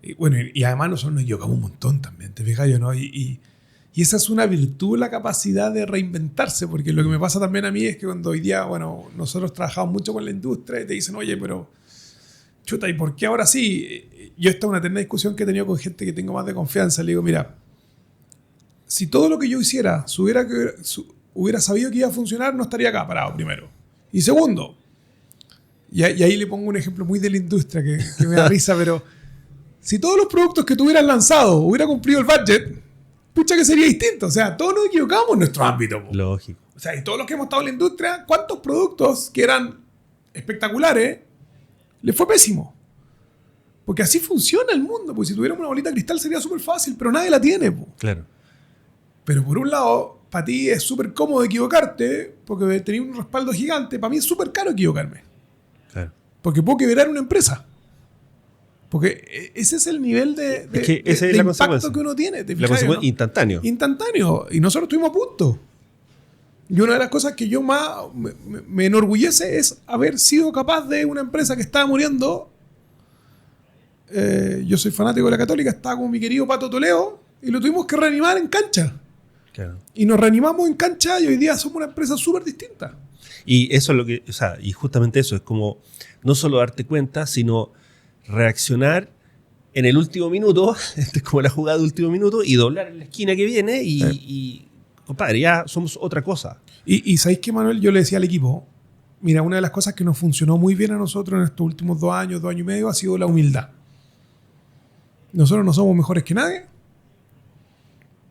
Y bueno, y además nosotros nos equivocamos un montón también, ¿te fijas yo, no? Y Y esa es una virtud, la capacidad de reinventarse, porque lo que me pasa también a mí es que cuando hoy día, bueno, nosotros trabajamos mucho con la industria y te dicen, oye, pero chuta, ¿y por qué ahora sí? Yo esta es una eterna discusión que he tenido con gente que tengo más de confianza. Le digo, mira, si todo lo que yo hiciera hubiera sabido que iba a funcionar, no estaría acá parado, primero. Y segundo, y ahí le pongo un ejemplo muy de la industria que me da risa, pero si todos los productos que tú hubieras lanzado hubiera cumplido el budget, pucha que sería distinto. O sea, todos nos equivocamos en nuestro ámbito. Lógico. O sea, y todos los que hemos estado en la industria, ¿cuántos productos que eran espectaculares les fue pésimo? Porque así funciona el mundo. Pues si tuviéramos una bolita de cristal sería súper fácil, pero nadie la tiene. Po. Claro. Pero por un lado, para ti es súper cómodo equivocarte porque tenés un respaldo gigante. Para mí es súper caro equivocarme. Claro. Porque puedo quebrar una empresa. Porque ese es el nivel de impacto que uno tiene. La consecuencia, ¿no? Instantáneo. Instantáneo. Y nosotros estuvimos a punto. Y una de las cosas que yo más me enorgullece es haber sido capaz de una empresa que estaba muriendo. Yo soy fanático de la Católica, estaba con mi querido Pato Toledo y lo tuvimos que reanimar en cancha. Claro. Y nos reanimamos en cancha y hoy día somos una empresa súper distinta. Y eso es lo que, o sea, y justamente eso es como no solo darte cuenta, sino reaccionar en el último minuto, es como la jugada de último minuto, y doblar en la esquina que viene y compadre, ya somos otra cosa. Y ¿sabéis qué, Manuel? Yo le decía al equipo, mira, una de las cosas que nos funcionó muy bien a nosotros en estos últimos 2 años y medio, ha sido la humildad. Nosotros no somos mejores que nadie,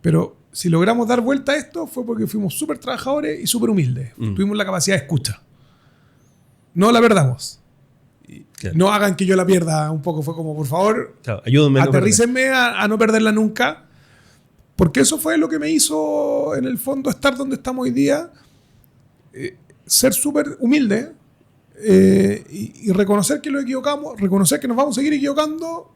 pero si logramos dar vuelta a esto fue porque fuimos súper trabajadores y súper humildes. Tuvimos la capacidad de escucha. No la perdamos. Claro. No hagan que yo la pierda un poco. Fue como, por favor, claro, ayúdenme, aterrícenme a no perderla nunca. Porque eso fue lo que me hizo, en el fondo, estar donde estamos hoy día. Ser súper humilde y reconocer que lo equivocamos, reconocer que nos vamos a seguir equivocando,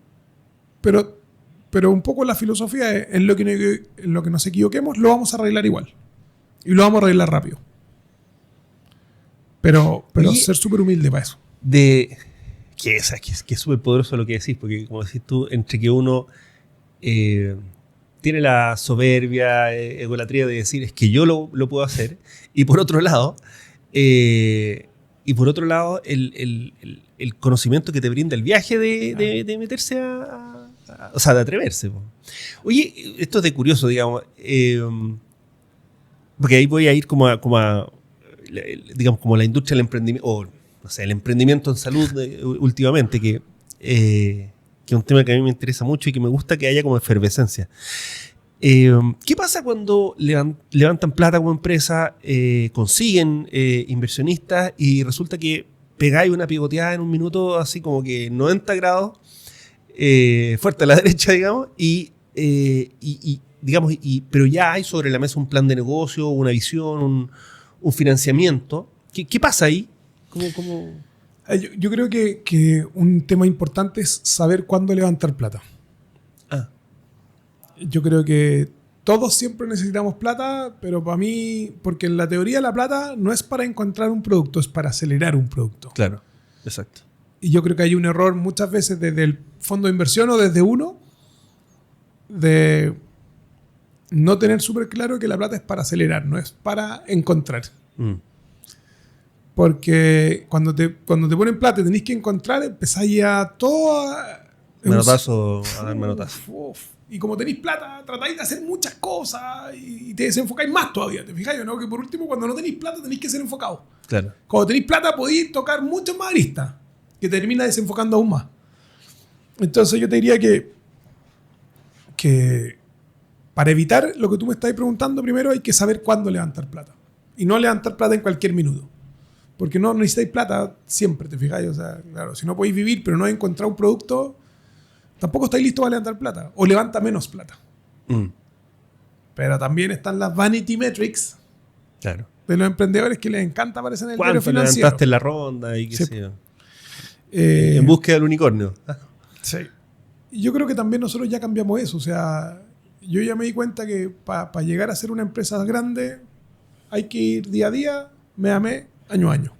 pero un poco la filosofía es en lo que nos equivoquemos lo vamos a arreglar igual. Y lo vamos a arreglar rápido. Pero ser súper humilde para eso. Que es súper poderoso lo que decís, porque como decís tú, entre que uno tiene la soberbia, egolatría de decir es que yo lo puedo hacer, y por otro lado, el conocimiento que te brinda el viaje de meterse o sea, de atreverse. Oye, esto es de curioso, digamos, porque ahí voy a ir como la industria del emprendimiento, o no sé, el emprendimiento en salud últimamente, que es un tema que a mí me interesa mucho y que me gusta que haya como efervescencia. ¿Qué pasa cuando levantan plata como empresa, consiguen inversionistas y resulta que pegáis una pivoteada en un minuto así como que 90 grados, fuerte a la derecha, digamos, pero ya hay sobre la mesa un plan de negocio, una visión, un financiamiento? ¿Qué pasa ahí? ¿Cómo? Yo creo que un tema importante es saber cuándo levantar plata. Yo creo que todos siempre necesitamos plata, pero para mí, porque en la teoría la plata no es para encontrar un producto, es para acelerar un producto. Claro, exacto. Y yo creo que hay un error muchas veces desde el fondo de inversión o desde uno de no tener súper claro que la plata es para acelerar, no es para encontrar. Porque cuando te ponen plata y tenés que encontrar, empezáis a todo a dar manotazo. Y como tenéis plata, tratáis de hacer muchas cosas y te desenfocáis más todavía. ¿Te fijáis o no? Que por último, cuando no tenéis plata, tenéis que ser enfocados. Claro. Cuando tenéis plata, podéis tocar muchas más aristas, que termina desenfocando aún más. Entonces yo te diría que para evitar lo que tú me estás preguntando, primero hay que saber cuándo levantar plata. Y no levantar plata en cualquier minuto. Porque no necesitáis plata siempre, ¿te fijáis? O sea, claro, si no podéis vivir, pero no encontrar un producto, tampoco estáis listos para levantar plata. O levanta menos plata. Pero también están las vanity metrics, claro, de los emprendedores que les encanta aparecer en el diario financiero. ¿Cuánto levantaste en la ronda y qué sé yo? En búsqueda del unicornio. Sí. Y yo creo que también nosotros ya cambiamos eso. O sea, yo ya me di cuenta que para llegar a ser una empresa grande hay que ir día a día, mes a mes, año a año.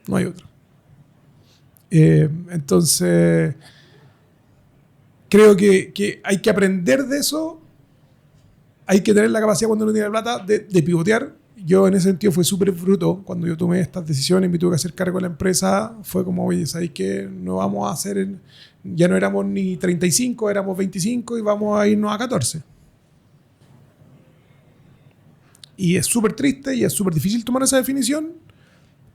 No hay otro. Entonces, creo que hay que aprender de eso hay que tener la capacidad cuando uno tiene plata de pivotear. Yo en ese sentido fue súper bruto. Cuando yo tomé estas decisiones y me tuve que hacer cargo de la empresa, fue como, oye, ¿sabéis qué? No vamos a hacer, ya no éramos ni 35, éramos 25 y vamos a irnos a 14. Y es súper triste y es súper difícil tomar esa definición,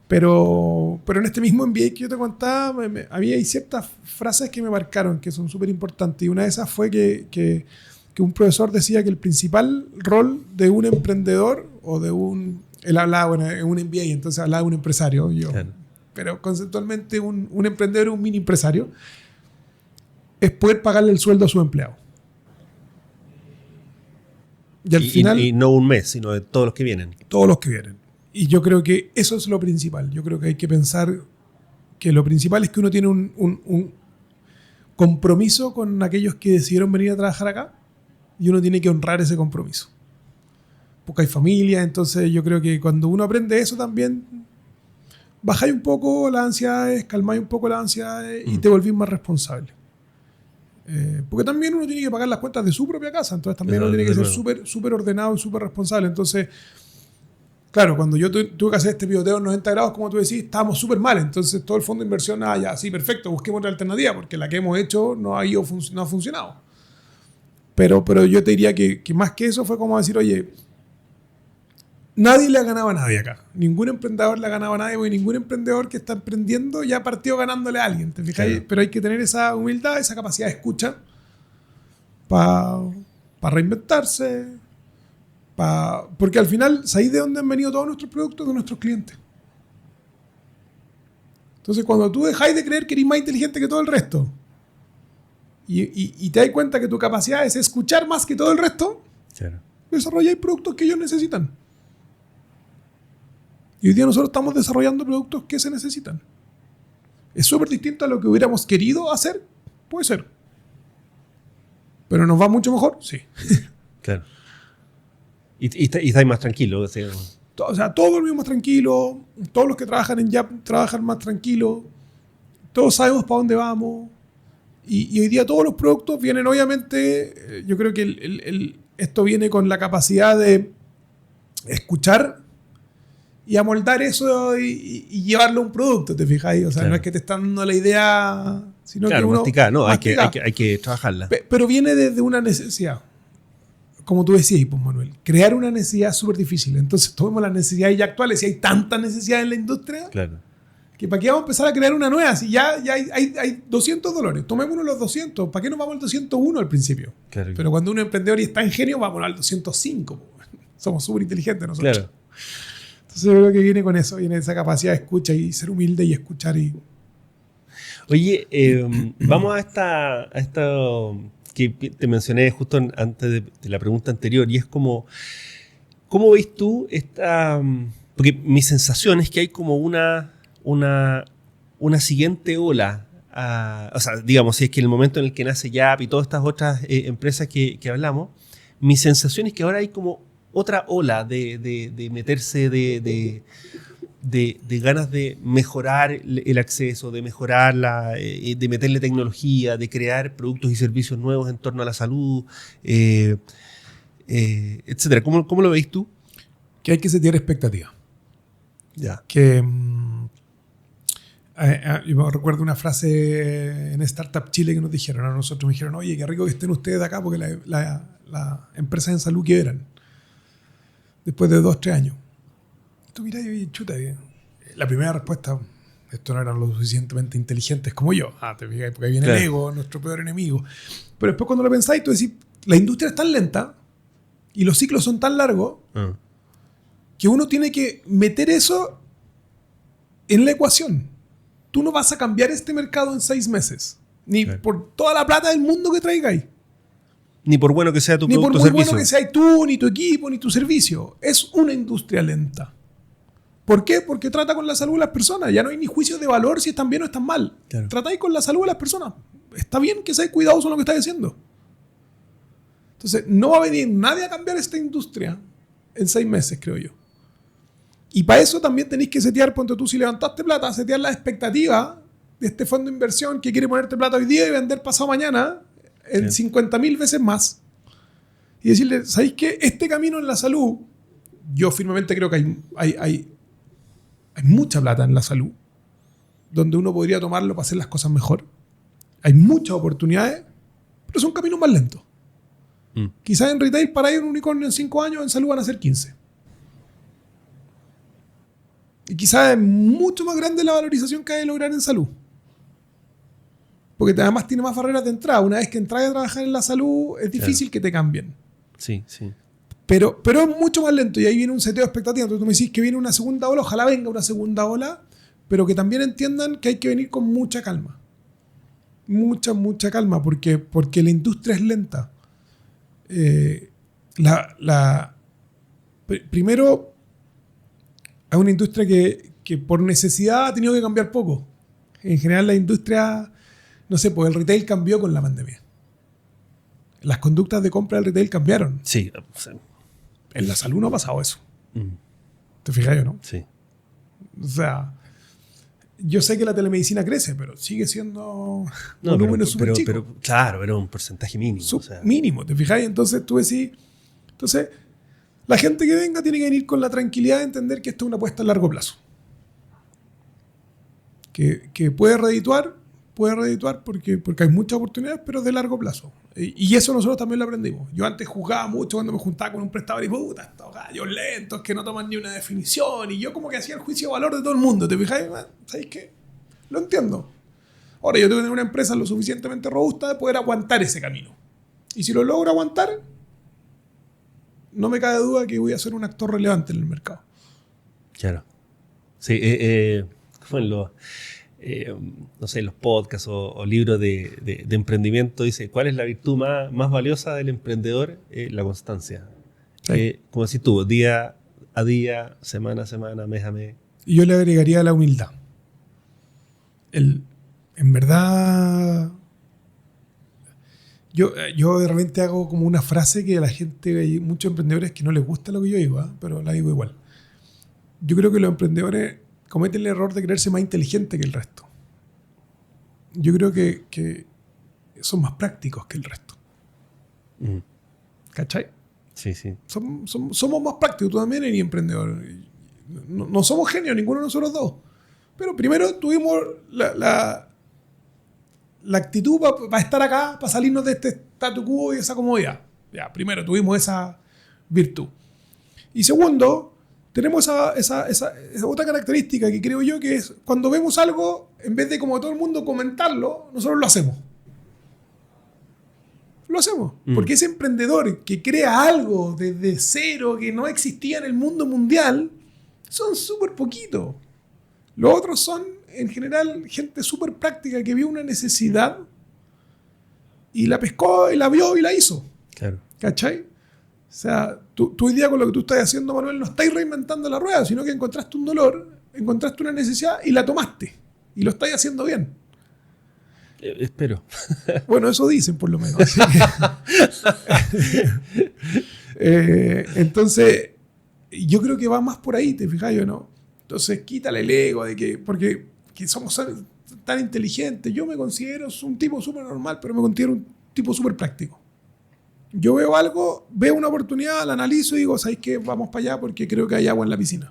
pero en este mismo MBA que yo te contaba, había hay ciertas frases que me marcaron, que son súper importantes. Y una de esas fue que un profesor decía que el principal rol de un emprendedor o de él hablaba, bueno, en un MBA, entonces hablaba de un empresario, claro. Pero conceptualmente un emprendedor es un mini empresario, es poder pagarle el sueldo a su empleado. Y al final... Y no un mes, sino de todos los que vienen. Todos los que vienen. Y yo creo que eso es lo principal. Yo creo que hay que pensar que lo principal es que uno tiene un compromiso con aquellos que decidieron venir a trabajar acá y uno tiene que honrar ese compromiso. Porque hay familia, entonces yo creo que cuando uno aprende eso también bajáis un poco las ansiedades, calmáis un poco las ansiedades y te volvís más responsable. Porque también uno tiene que pagar las cuentas de su propia casa, entonces también uno tiene que ser súper ordenado y súper responsable. Entonces, claro, cuando yo tuve que hacer este pivoteo en 90 grados, como tú decís, estábamos súper mal. Entonces todo el fondo de inversión, ya, sí, perfecto, busquemos otra alternativa, porque la que hemos hecho no ha funcionado. Pero yo te diría que más que eso fue como decir, oye, nadie le ha ganado a nadie acá. Ningún emprendedor le ha ganado a nadie, porque ningún emprendedor que está emprendiendo ya partió ganándole a alguien. ¿Te fijas? Claro. Pero hay que tener esa humildad, esa capacidad de escucha para reinventarse. Porque al final, ¿sabéis de dónde han venido todos nuestros productos? De nuestros clientes. Entonces, cuando tú dejáis de creer que eres más inteligente que todo el resto y te das cuenta que tu capacidad es escuchar más que todo el resto, claro, desarrolláis productos que ellos necesitan. Y hoy día nosotros estamos desarrollando productos que se necesitan. ¿Es súper distinto a lo que hubiéramos querido hacer? Puede ser. ¿Pero nos va mucho mejor? Sí. Claro. ¿Y estáis más tranquilos? O sea, todos dormimos más tranquilos. Todos los que trabajan en Yap trabajan más tranquilos. Todos sabemos para dónde vamos. Y hoy día todos los productos vienen, obviamente, yo creo que esto viene con la capacidad de escuchar y amoldar eso y llevarlo a un producto, ¿te fijáis? O sea, claro, no es que te están dando la idea, sino claro, que uno... Masticar, no, hay que trabajarla. Pero viene desde una necesidad. Como tú decías, pues, Manuel, crear una necesidad es súper difícil. Entonces, tomemos las necesidades ya actuales. Si hay tantas necesidades en la industria, claro, que ¿para qué vamos a empezar a crear una nueva? Si ya hay $200, tomémonos los 200. ¿Para qué nos vamos al 201 al principio? Claro. Pero cuando uno es emprendedor y está ingenio, vamos al 205. Somos súper inteligentes nosotros. Claro. Entonces yo creo que viene con eso, viene esa capacidad de escucha y ser humilde y escuchar. Oye, vamos a esta que te mencioné justo antes de la pregunta anterior, y es como, ¿cómo ves tú esta? Porque mi sensación es que hay como una siguiente ola, o sea, digamos, si es que en el momento en el que nace Yap y todas estas otras empresas que hablamos, mi sensación es que ahora hay como otra ola de meterse, de ganas de mejorar el acceso, de mejorar de meterle tecnología, de crear productos y servicios nuevos en torno a la salud, etcétera. ¿Cómo lo veis tú? Que hay que setear expectativas. Ya. Que yo me recuerdo una frase en Startup Chile que nos dijeron a nosotros, me dijeron, oye, qué rico que estén ustedes acá porque la empresas en salud quiebran después de 2-3 años. Tú mirás y chuta, la primera respuesta, estos no eran lo suficientemente inteligentes como yo. Te fijas, porque ahí viene claro, el ego, nuestro peor enemigo. Pero después cuando lo pensáis, tú decís, la industria es tan lenta y los ciclos son tan largos que uno tiene que meter eso en la ecuación. Tú no vas a cambiar este mercado en 6 meses, ni claro, por toda la plata del mundo que traigáis. Ni por bueno que sea tu producto o servicio. Ni por muy bueno que seas tú, ni tu equipo, ni tu servicio. Es una industria lenta. ¿Por qué? Porque trata con la salud de las personas. Ya no hay ni juicios de valor si están bien o están mal. Claro. Tratáis con la salud de las personas. Está bien que seáis cuidadosos en lo que estáis haciendo. Entonces, no va a venir nadie a cambiar esta industria en 6 meses, creo yo. Y para eso también tenéis que setear, ponte tú, si levantaste plata, setear la expectativa de este fondo de inversión que quiere ponerte plata hoy día y vender pasado mañana en 50.000 veces más. y decirle, ¿sabéis qué? Este camino en la salud, yo firmemente creo que hay mucha plata en la salud, donde uno podría tomarlo para hacer las cosas mejor. Hay muchas oportunidades, pero son caminos más lentos. Quizás en retail para ir un unicornio en 5 años, en salud van a ser 15. Y quizás es mucho más grande la valorización que hay de lograr en salud. Porque además tiene más barreras de entrada. Una vez que entras a trabajar en la salud, es difícil que te cambien. Sí, sí. Pero es mucho más lento y ahí viene un seteo de expectativas. Entonces tú me decís que viene una segunda ola, ojalá venga una segunda ola, pero que también entiendan que hay que venir con mucha calma. Mucha calma, porque la industria es lenta. Primero, hay una industria que por necesidad ha tenido que cambiar poco. En general la industria, no sé, pues el retail cambió con la pandemia. Las conductas de compra del retail cambiaron. Sí. En la salud no ha pasado eso. ¿Te fijas yo, no? Sí. O sea, yo sé que la telemedicina crece, pero sigue siendo No, un número súper chico. pero claro, pero un porcentaje mínimo. Mínimo, ¿te fijas? Entonces tú decís... Entonces, la gente que venga tiene que venir con la tranquilidad de entender que esto es una apuesta a largo plazo. Que puede redituar porque hay muchas oportunidades, pero es de largo plazo. Y eso nosotros también lo aprendimos. Yo antes jugaba mucho cuando me juntaba con un prestador y puta, estos gallos lentos que no toman ni una definición. Y yo como que hacía el juicio de valor de todo el mundo. ¿Te fijas? ¿Sabéis qué? Lo entiendo. Ahora yo tengo que tener una empresa lo suficientemente robusta de poder aguantar ese camino. Y si lo logro aguantar, no me cabe duda que voy a ser un actor relevante en el mercado. Claro. Sí, bueno, no sé, los podcasts o libros de emprendimiento dice, ¿cuál es la virtud más valiosa del emprendedor? La constancia. Sí. Como decís tú, día a día, semana a semana, mes a mes. Y yo le agregaría la humildad. En verdad, yo de repente hago como una frase que a la gente, hay muchos emprendedores que no les gusta lo que yo digo, pero la digo igual. Yo creo que los emprendedores cometen el error de creerse más inteligentes que el resto. Yo creo que son más prácticos que el resto. ¿Cachai? Sí, sí. Somos más prácticos. Tú también eres emprendedor. No somos genios, ninguno de nosotros dos. Pero primero tuvimos la actitud para estar acá, para salirnos de este statu quo y esa comodidad. Ya, primero tuvimos esa virtud. Y segundo, tenemos esa otra característica que creo yo que es cuando vemos algo, en vez de como todo el mundo comentarlo, nosotros lo hacemos. Lo hacemos. Porque ese emprendedor que crea algo desde cero que no existía en el mundo mundial, son súper poquitos. Los otros son, en general, gente súper práctica que vio una necesidad y la pescó y la vio y la hizo. Claro. ¿Cachai? O sea, tú hoy día con lo que tú estás haciendo, Manuel, no estás reinventando la rueda, sino que encontraste un dolor, encontraste una necesidad y la tomaste. Y lo estás haciendo bien. Espero. Bueno, eso dicen por lo menos. Entonces, yo creo que va más por ahí, ¿te fijas yo, no? Entonces, quítale el ego de que somos tan inteligentes. Yo me considero un tipo súper normal, pero me considero un tipo súper práctico. Yo veo algo, veo una oportunidad, la analizo y digo, ¿sabes qué? Vamos para allá porque creo que hay agua en la piscina.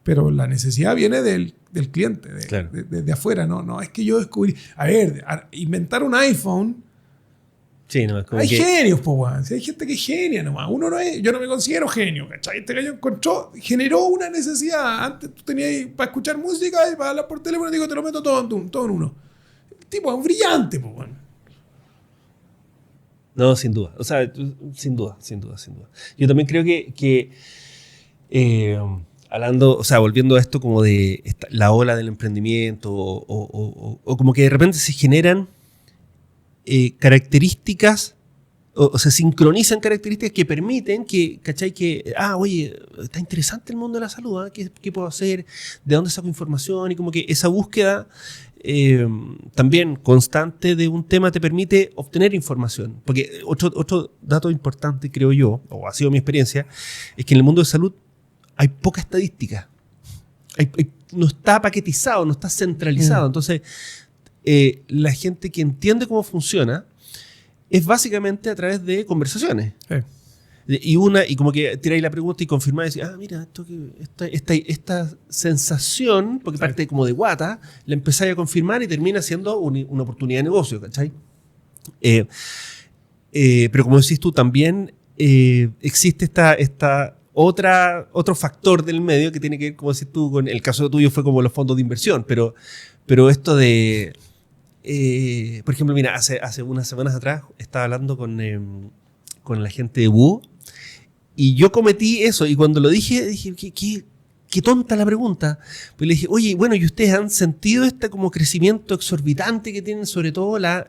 Pero la necesidad viene del cliente, claro, de afuera. No es que yo descubrí... A ver, inventar un iPhone... Sí, no, es como hay que... genios, po, weón. Si hay gente que es genia nomás. Uno no es... Yo no me considero genio, ¿cachai? Este gallo generó una necesidad. Antes tú tenías para escuchar música y para hablar por teléfono, digo, te lo meto todo en uno. El tipo es un brillante, po, weón. No, sin duda. O sea, sin duda. Yo también creo que hablando, o sea, volviendo a esto como de la ola del emprendimiento o como que de repente se generan características o se sincronizan características que permiten que, ¿cachai? Que, oye, está interesante el mundo de la salud, ¿eh? ¿Qué puedo hacer? ¿De dónde saco información? Y como que esa búsqueda también constante de un tema te permite obtener información. Porque otro dato importante, creo yo, o ha sido mi experiencia, es que en el mundo de salud hay poca estadística. No está paquetizado, no está centralizado. Entonces, la gente que entiende cómo funciona es básicamente a través de conversaciones. Sí. Y como que tiráis la pregunta y confirmáis, mira, esta sensación, porque parte como de guata, la empezáis a confirmar y termina siendo una oportunidad de negocio, ¿cachai? Pero como decís tú, también existe otro factor del medio que tiene que ver, como decís tú, con el caso tuyo fue como los fondos de inversión, pero esto de, por ejemplo, mira, hace unas semanas atrás estaba hablando con la gente de Wu. Y yo cometí eso, y cuando lo dije qué tonta la pregunta. Pues le dije, oye, bueno, ¿y ustedes han sentido este como crecimiento exorbitante que tienen, sobre todo la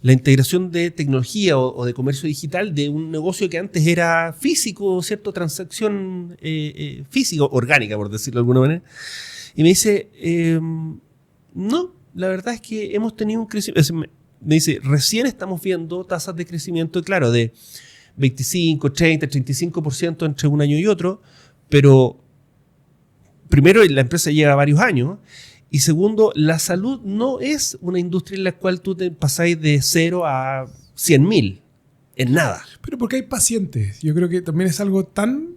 integración de tecnología o de comercio digital de un negocio que antes era físico, ¿cierto? Transacción física, orgánica, por decirlo de alguna manera. Y me dice, no, la verdad es que hemos tenido un crecimiento. Me dice, recién estamos viendo tasas de crecimiento, claro, de 25, 30, 35% entre un año y otro, pero primero la empresa lleva varios años y segundo, la salud no es una industria en la cual tú te pasáis de 0 a 100.000 en nada. Pero porque hay pacientes. Yo creo que también es algo tan...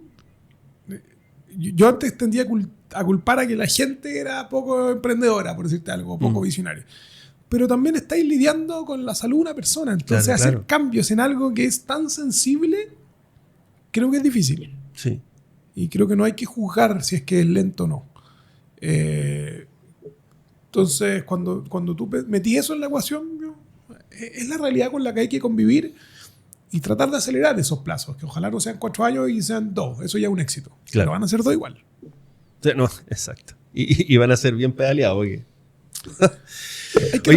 Yo antes tendía a culpar a que la gente era poco emprendedora, por decirte algo, poco visionaria. Pero también estáis lidiando con la salud de una persona. Entonces, hacer cambios en algo que es tan sensible, creo que es difícil. Sí. Y creo que no hay que juzgar si es que es lento o no. Entonces, cuando tú metí eso en la ecuación, es la realidad con la que hay que convivir y tratar de acelerar esos plazos. Que ojalá no sean 4 años y sean 2. Eso ya es un éxito. Claro. Pero van a ser 2 igual. No, exacto. Y van a ser bien pedaleados. Oye,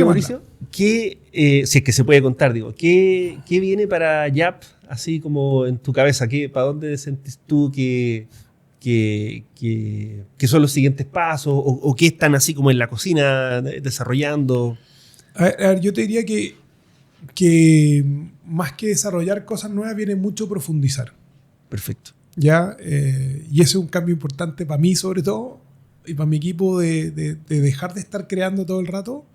Mauricio, si es que se puede contar, digo, ¿qué viene para Yapp, así como en tu cabeza? ¿Para dónde sentís tú que son los siguientes pasos? ¿O qué están así como en la cocina desarrollando? A ver, yo te diría que más que desarrollar cosas nuevas, viene mucho profundizar. Perfecto. ¿Ya? Y ese es un cambio importante para mí, sobre todo, y para mi equipo, de dejar de estar creando todo el rato.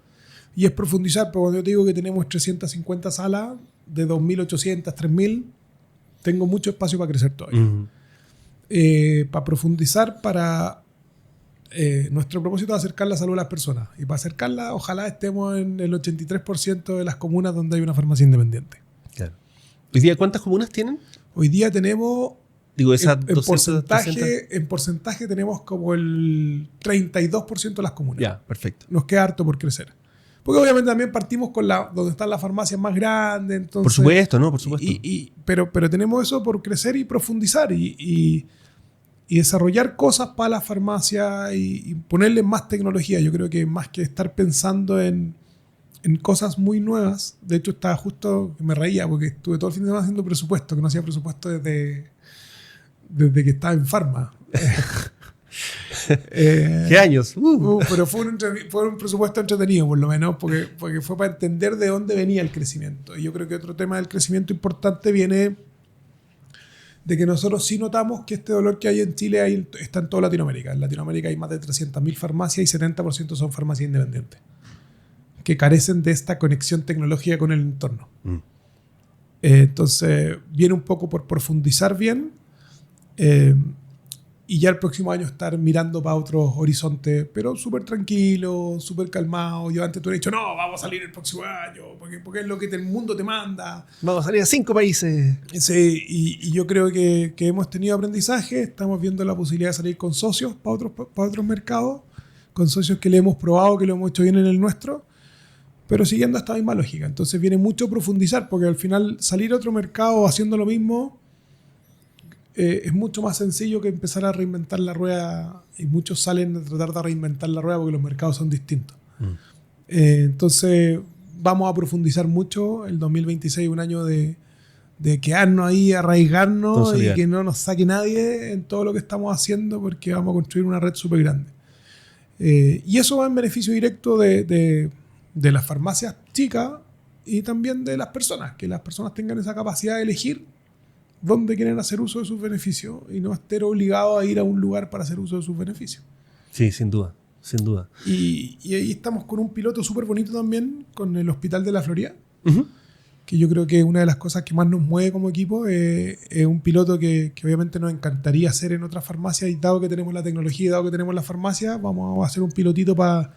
Y es profundizar, pero cuando yo te digo que tenemos 350 salas, de 2.800, 3.000, tengo mucho espacio para crecer todavía. Para profundizar, nuestro propósito es acercar la salud a las personas. Y para acercarla, ojalá estemos en el 83% de las comunas donde hay una farmacia independiente. Claro. ¿Hoy día cuántas comunas tienen? Hoy día tenemos... Digo, esas en porcentaje tenemos como el 32% de las comunas. Ya, perfecto. Nos queda harto por crecer. Porque obviamente también partimos con donde están las farmacias más grandes. Entonces, por supuesto, ¿no? Por supuesto. Pero tenemos eso por crecer y profundizar y desarrollar cosas para la farmacia y ponerle más tecnología. Yo creo que más que estar pensando en cosas muy nuevas. De hecho, estaba justo, me reía porque estuve todo el fin de semana haciendo presupuesto, que no hacía presupuesto desde que estaba en farma. ¿Qué años? Pero fue un presupuesto entretenido, por lo menos, porque fue para entender de dónde venía el crecimiento. Y yo creo que otro tema del crecimiento importante viene de que nosotros sí notamos que este dolor que hay en Chile está en toda Latinoamérica. En Latinoamérica hay más de 300.000 farmacias y 70% son farmacias independientes que carecen de esta conexión tecnológica con el entorno. Entonces, viene un poco por profundizar bien y ya el próximo año estar mirando para otros horizontes, pero súper tranquilo, súper calmado. Yo antes tú he dicho, no, vamos a salir el próximo año, porque es lo que el mundo te manda. Vamos a salir a 5 países. Sí, y yo creo que hemos tenido aprendizaje, estamos viendo la posibilidad de salir con socios para otros mercados, con socios que le hemos probado, que lo hemos hecho bien en el nuestro, pero siguiendo esta misma lógica. Entonces viene mucho profundizar, porque al final salir a otro mercado haciendo lo mismo es mucho más sencillo que empezar a reinventar la rueda, y muchos salen a tratar de reinventar la rueda porque los mercados son distintos. Entonces vamos a profundizar mucho. El 2026 es un año de quedarnos ahí, arraigarnos y que no nos saque nadie en todo lo que estamos haciendo, porque vamos a construir una red súper grande. Y eso va en beneficio directo de las farmacias chicas y también de las personas, que las personas tengan esa capacidad de elegir dónde quieren hacer uso de sus beneficios y no estén obligados a ir a un lugar para hacer uso de sus beneficios. Sí, sin duda, sin duda. Y ahí estamos con un piloto súper bonito también, con el Hospital de la Florida, que yo creo que es una de las cosas que más nos mueve como equipo. Es un piloto que obviamente nos encantaría hacer en otras farmacias, y dado que tenemos la tecnología y dado que tenemos la farmacia, vamos a hacer un pilotito para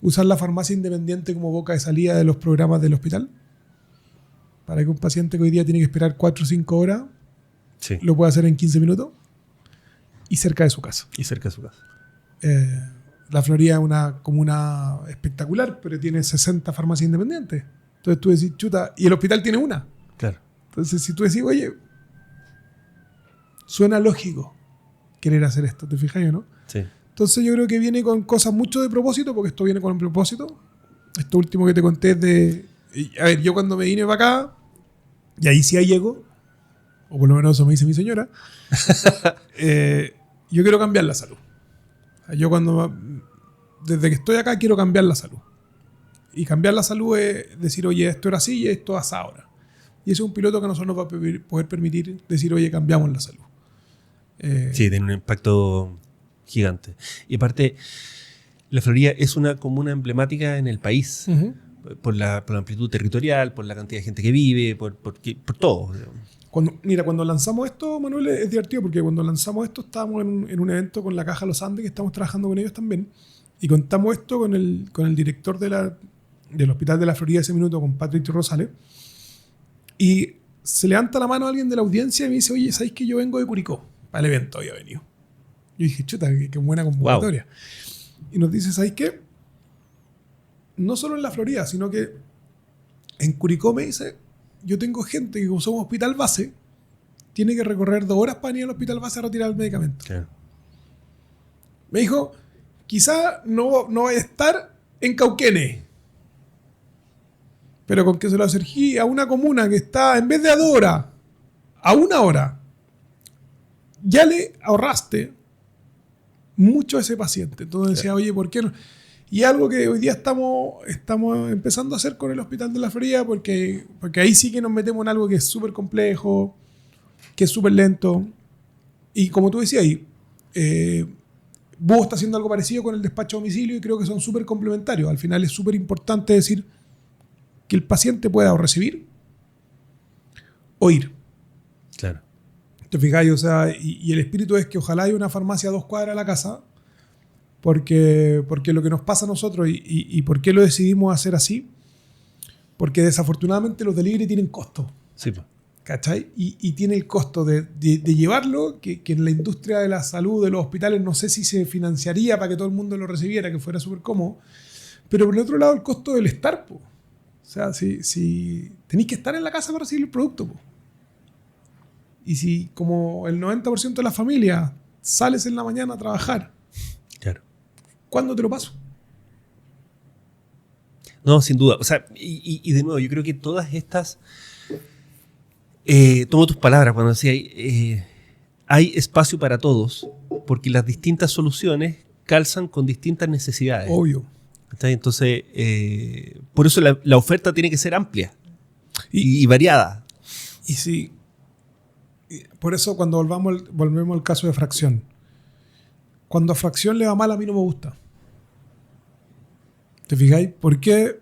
usar la farmacia independiente como boca de salida de los programas del hospital, para que un paciente que hoy día tiene que esperar 4 o 5 horas Sí. lo pueda hacer en 15 minutos y cerca de su casa. Y cerca de su casa. La Florida es una comuna espectacular, pero tiene 60 farmacias independientes. Entonces tú decís, chuta, y el hospital tiene una. Claro. Entonces si tú decís, oye, suena lógico querer hacer esto, ¿te fijas o no? Sí. Entonces yo creo que viene con cosas mucho de propósito, porque esto viene con un propósito. Esto último que te conté es de... A ver, yo cuando me vine para acá, y ahí sí llego, o por lo menos eso me dice mi señora, yo quiero cambiar la salud. Desde que estoy acá quiero cambiar la salud. Y cambiar la salud es decir, oye, esto era así y esto es ahora. Y ese es un piloto que a nosotros nos va a poder permitir decir, oye, cambiamos la salud. Sí, tiene un impacto gigante. Y aparte, la Florida es una comuna emblemática en el país, Uh-huh. por la amplitud territorial, por la cantidad de gente que vive, por todo. Cuando lanzamos esto, Manuel, es divertido, porque cuando lanzamos esto estábamos en un evento con la Caja Los Andes, que estamos trabajando con ellos también, y contamos esto con el director del Hospital de la Florida ese minuto, con Patrick Rosales, y se levanta la mano a alguien de la audiencia y me dice, oye, ¿sabéis que yo vengo de Curicó? Para el evento había venido. Yo dije, chuta, qué buena convocatoria. Wow. Y nos dice, ¿sabéis qué? No solo en la Florida, sino que en Curicó, me dice, yo tengo gente que como somos hospital base, tiene que recorrer 2 horas para ir al hospital base a retirar el medicamento. Claro. Me dijo, quizá no vaya a estar en Cauquenes, pero con que se lo acerqué a una comuna que está, en vez de a 2 horas, a 1 hora, ya le ahorraste mucho a ese paciente. Entonces decía, oye, ¿por qué no? Y algo que hoy día estamos empezando a hacer con el Hospital de la Florida, porque ahí sí que nos metemos en algo que es súper complejo, que es súper lento. Y como tú decías, Búho está haciendo algo parecido con el despacho a domicilio, y creo que son súper complementarios. Al final es súper importante decir que el paciente pueda o recibir o ir. Claro. ¿Te fijáis? O sea, y el espíritu es que ojalá haya una farmacia a 2 cuadras de la casa, porque lo que nos pasa a nosotros y por qué lo decidimos hacer así, porque desafortunadamente los delivery tienen costo. Sí, pues. ¿Cachai? Y tiene el costo de llevarlo, que en la industria de la salud, de los hospitales, no sé si se financiaría para que todo el mundo lo recibiera, que fuera súper cómodo, pero por el otro lado el costo del estar, po. O sea, si tenéis que estar en la casa para recibir el producto, po. Y si como el 90% de la familia sales en la mañana a trabajar, Claro. ¿cuándo te lo paso? No, sin duda. O sea, y de nuevo, yo creo que todas estas... tomo tus palabras cuando decía hay espacio para todos, porque las distintas soluciones calzan con distintas necesidades. Obvio. Entonces, por eso la oferta tiene que ser amplia y variada. Y sí, por eso cuando volvemos al caso de Fracción, cuando a Fracción le va mal, a mí no me gusta. ¿Te fijáis? ¿Por qué?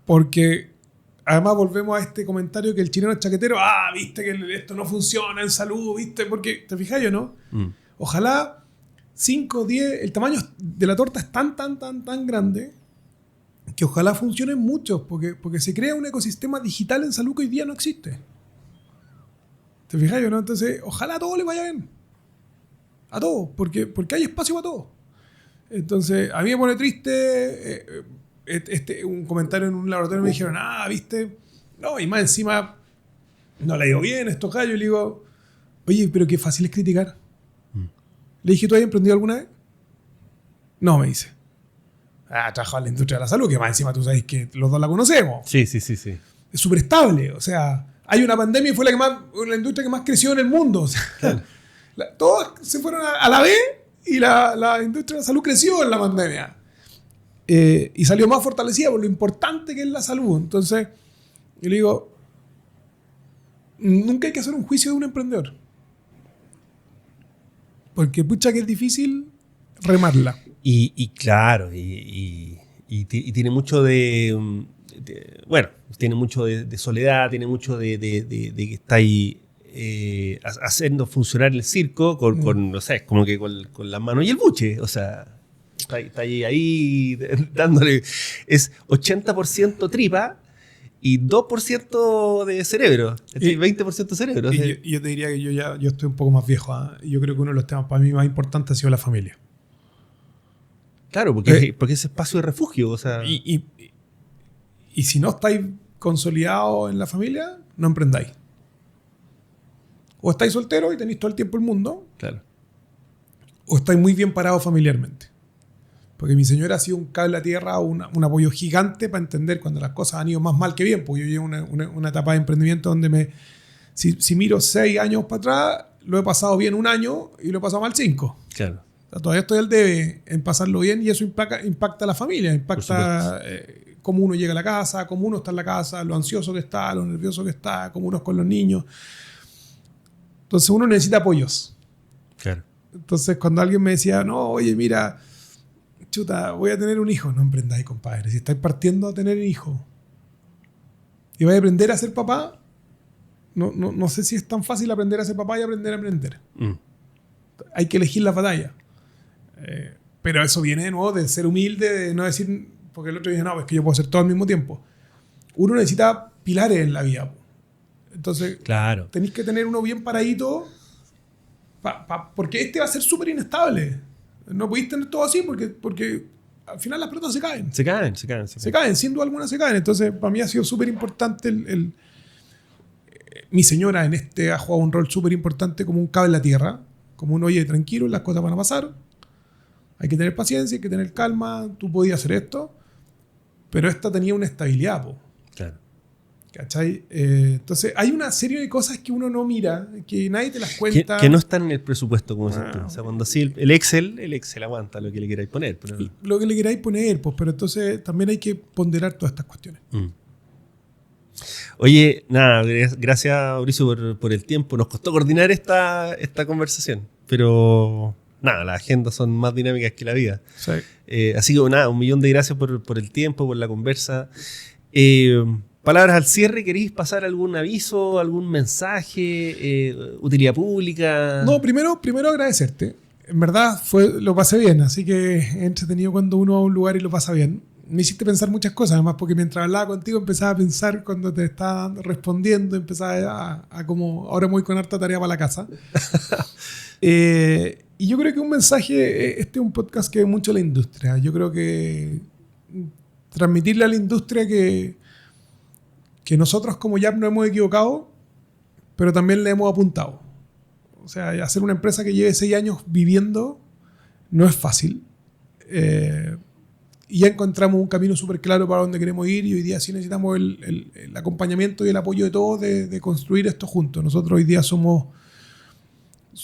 Porque además volvemos a este comentario que el chileno es chaquetero, viste que esto no funciona en salud, viste, porque, ¿te fijáis o no? Ojalá 5, 10, el tamaño de la torta es tan grande que ojalá funcionen muchos, porque se crea un ecosistema digital en salud que hoy día no existe. ¿Te fijáis o no? Entonces, ojalá a todos les vaya bien. A todos, porque hay espacio para todos. Entonces, a mí me pone triste un comentario en un laboratorio, me dijeron, viste, no, y más encima no le digo bien esto gallo, y le digo, oye, pero qué fácil es criticar. Le dije, ¿tú has emprendido alguna vez? No, me dice. Trabajaba en la industria de la salud, que más encima tú sabes que los dos la conocemos. Sí. Es súper estable, o sea, hay una pandemia y fue la industria que más creció en el mundo. O sea, Claro. Todos se fueron a la B y la industria de la salud creció en la pandemia. Y salió más fortalecida por lo importante que es la salud. Entonces, yo le digo, nunca hay que hacer un juicio de un emprendedor. Porque pucha que es difícil remarla. Y claro, y tiene mucho de bueno, tiene mucho de soledad, tiene mucho de que está ahí haciendo funcionar el circo con no sé, como que con las manos y el buche, o sea, está ahí dándole, es 80% tripa y 2% de cerebro, 20% cerebro. Yo te diría que yo estoy un poco más viejo, ¿eh? Yo creo que uno de los temas para mí más importantes ha sido la familia. Claro, porque es espacio de refugio, o sea. Y si no estáis consolidados en la familia, no emprendáis. O estáis solteros y tenéis todo el tiempo el mundo, Claro. o estáis muy bien parados familiarmente. Porque mi señora ha sido un cable a tierra, un apoyo gigante para entender cuando las cosas han ido más mal que bien. Porque yo llevo una etapa de emprendimiento donde si miro 6 años para atrás, lo he pasado bien 1 año y lo he pasado mal 5. Claro. O sea, todavía estoy al debe en pasarlo bien y eso impacta a la familia, impacta cómo uno llega a la casa, cómo uno está en la casa, lo ansioso que está, lo nervioso que está, cómo uno es con los niños. Entonces uno necesita apoyos. Claro. Entonces cuando alguien me decía, no, oye, mira, chuta, voy a tener un hijo, no emprendáis, compadre. Si estáis partiendo a tener un hijo y vais a aprender a ser papá, no sé si es tan fácil aprender a ser papá y aprender a emprender. Hay que elegir la batalla. Pero eso viene de nuevo de ser humilde, de no decir, porque el otro dice, no, es que yo puedo hacer todo al mismo tiempo. Uno necesita pilares en la vida. Entonces, claro, tenéis que tener uno bien paradito, porque este va a ser súper inestable. No podéis tener todo así porque al final las pelotas se caen. Se caen, sin duda alguna se caen. Entonces, para mí ha sido súper importante mi señora en este ha jugado un rol súper importante como un cable en la tierra, como un oye, tranquilo, las cosas van a pasar. Hay que tener paciencia, hay que tener calma. Tú podías hacer esto, pero esta tenía una estabilidad, po. Claro. ¿Cachai? Entonces, hay una serie de cosas que uno no mira, que nadie te las cuenta. Que no están en el presupuesto, como dices tú. O sea, cuando así el Excel aguanta lo que le queráis poner. Pero lo que le queráis poner, pues, pero entonces también hay que ponderar todas estas cuestiones. Oye, nada, gracias, Mauricio, por el tiempo. Nos costó coordinar esta conversación, pero nada, las agendas son más dinámicas que la vida. Sí. Así que nada, 1.000.000 de gracias por el tiempo, por la conversa. Palabras al cierre, ¿queréis pasar algún aviso, algún mensaje, utilidad pública? No, primero agradecerte. En verdad lo pasé bien, así que es entretenido cuando uno va a un lugar y lo pasa bien. Me hiciste pensar muchas cosas, además, porque mientras hablaba contigo empezaba a pensar cuando te estaba respondiendo, empezaba a como, ahora me voy con harta tarea para la casa. Y yo creo que un mensaje, este es un podcast que ve mucho a la industria. Yo creo que transmitirle a la industria que nosotros como YAP no hemos equivocado, pero también le hemos apuntado. O sea, hacer una empresa que lleve 6 años viviendo no es fácil. Y ya encontramos un camino súper claro para dónde queremos ir y hoy día sí necesitamos el acompañamiento y el apoyo de todos de construir esto juntos. Nosotros hoy día somos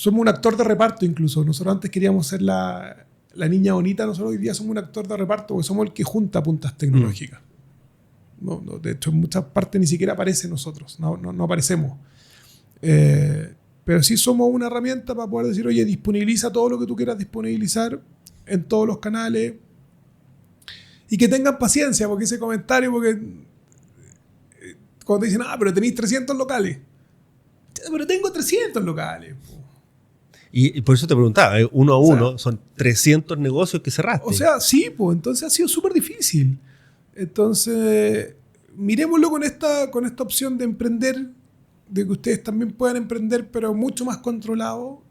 un actor de reparto incluso. Nosotros antes queríamos ser la niña bonita, nosotros hoy día somos un actor de reparto porque somos el que junta puntas tecnológicas. No, de hecho, en muchas partes ni siquiera aparece nosotros, no aparecemos. Pero sí somos una herramienta para poder decir, oye, disponibiliza todo lo que tú quieras disponibilizar en todos los canales y que tengan paciencia, porque ese comentario, porque cuando te dicen, pero tenéis 300 locales. Pero tengo 300 locales. Y por eso te preguntaba, uno a uno, son 300 negocios que cerraste. O sea, sí, pues entonces ha sido súper difícil. Entonces, miremoslo con esta opción de emprender, de que ustedes también puedan emprender, pero mucho más controlado.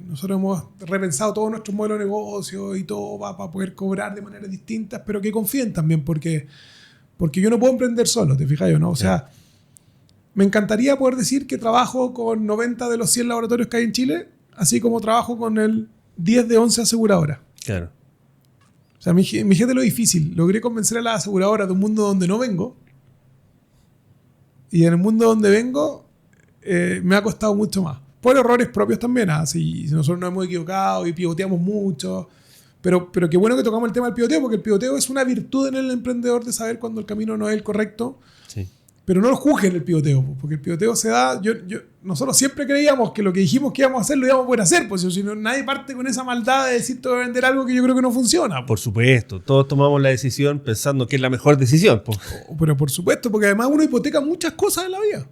Nosotros hemos repensado todo nuestro modelo de negocio y todo va para poder cobrar de maneras distintas, pero que confíen también, porque yo no puedo emprender solo, ¿te fijas yo? ¿No? O sea, me encantaría poder decir que trabajo con 90 de los 100 laboratorios que hay en Chile, así como trabajo con el 10 de 11 aseguradoras. Claro. O sea, mi gente lo difícil. Logré convencer a las aseguradoras de un mundo donde no vengo. Y en el mundo donde vengo me ha costado mucho más. Por errores propios también. Si nosotros nos hemos equivocado y pivoteamos mucho. Pero qué bueno que tocamos el tema del pivoteo, porque el pivoteo es una virtud en el emprendedor de saber cuando el camino no es el correcto. Sí. pero no lo juzguen el pivoteo, porque el pivoteo se da. Nosotros siempre creíamos que lo que dijimos que íbamos a hacer lo íbamos a poder hacer, pues si no, nadie parte con esa maldad de decir te voy a vender algo que yo creo que no funciona. Por supuesto, todos tomamos la decisión pensando que es la mejor decisión. Pues. Pero por supuesto, porque además uno hipoteca muchas cosas en la vida.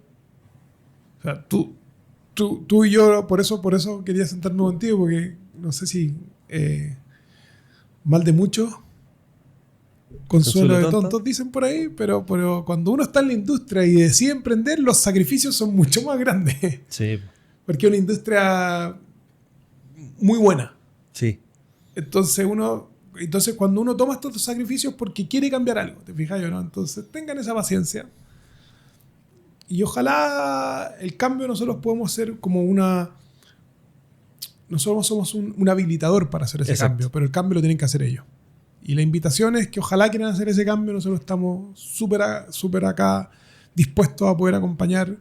O sea, tú y yo, por eso quería sentarme contigo, porque no sé si mal de muchos, consuelo de tontos, dicen por ahí, pero cuando uno está en la industria y decide emprender, los sacrificios son mucho más grandes. Sí. Porque es una industria muy buena. Sí. Entonces cuando uno toma estos sacrificios porque quiere cambiar algo, ¿te fijas yo, no? Entonces tengan esa paciencia. Y ojalá el cambio nosotros podemos ser como nosotros somos un habilitador para hacer ese cambio, pero el cambio lo tienen que hacer ellos. Y la invitación es que ojalá quieran hacer ese cambio, nosotros estamos súper acá dispuestos a poder acompañar.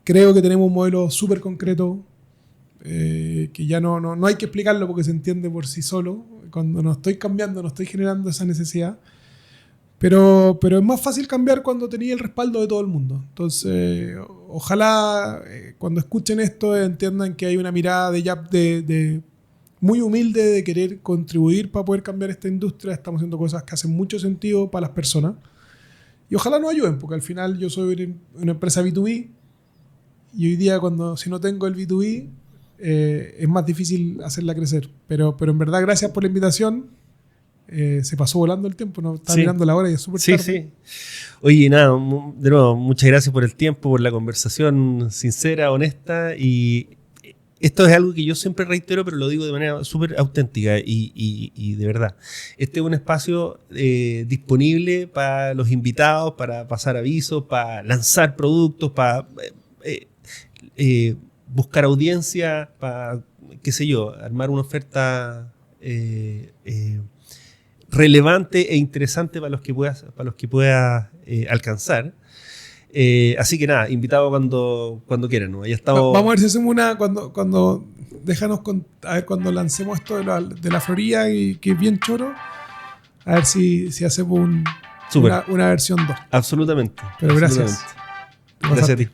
Creo que tenemos un modelo súper concreto, que ya no hay que explicarlo porque se entiende por sí solo. Cuando no estoy cambiando, no estoy generando esa necesidad. Pero es más fácil cambiar cuando tenía el respaldo de todo el mundo. Entonces, ojalá cuando escuchen esto entiendan que hay una mirada de muy humilde de querer contribuir para poder cambiar esta industria. Estamos haciendo cosas que hacen mucho sentido para las personas. Y ojalá nos ayuden, porque al final yo soy una empresa B2B y hoy día si no tengo el B2B es más difícil hacerla crecer. Pero en verdad, gracias por la invitación. Se pasó volando el tiempo, no estaba mirando la hora y es súper tarde. Sí. Oye, nada, de nuevo, muchas gracias por el tiempo, por la conversación sincera, honesta, y esto es algo que yo siempre reitero, pero lo digo de manera súper auténtica y de verdad. Este es un espacio disponible para los invitados, para pasar avisos, para lanzar productos, para buscar audiencia, para, qué sé yo, armar una oferta relevante e interesante para los que puedas alcanzar. Así que nada, invitado cuando quieran, ¿no? Ya estamos... Vamos a ver si hacemos una cuando déjanos a ver cuando lancemos esto de la Florida y que es bien choro, a ver si hacemos una versión 2. Absolutamente. Pero absolutamente. Gracias a ti.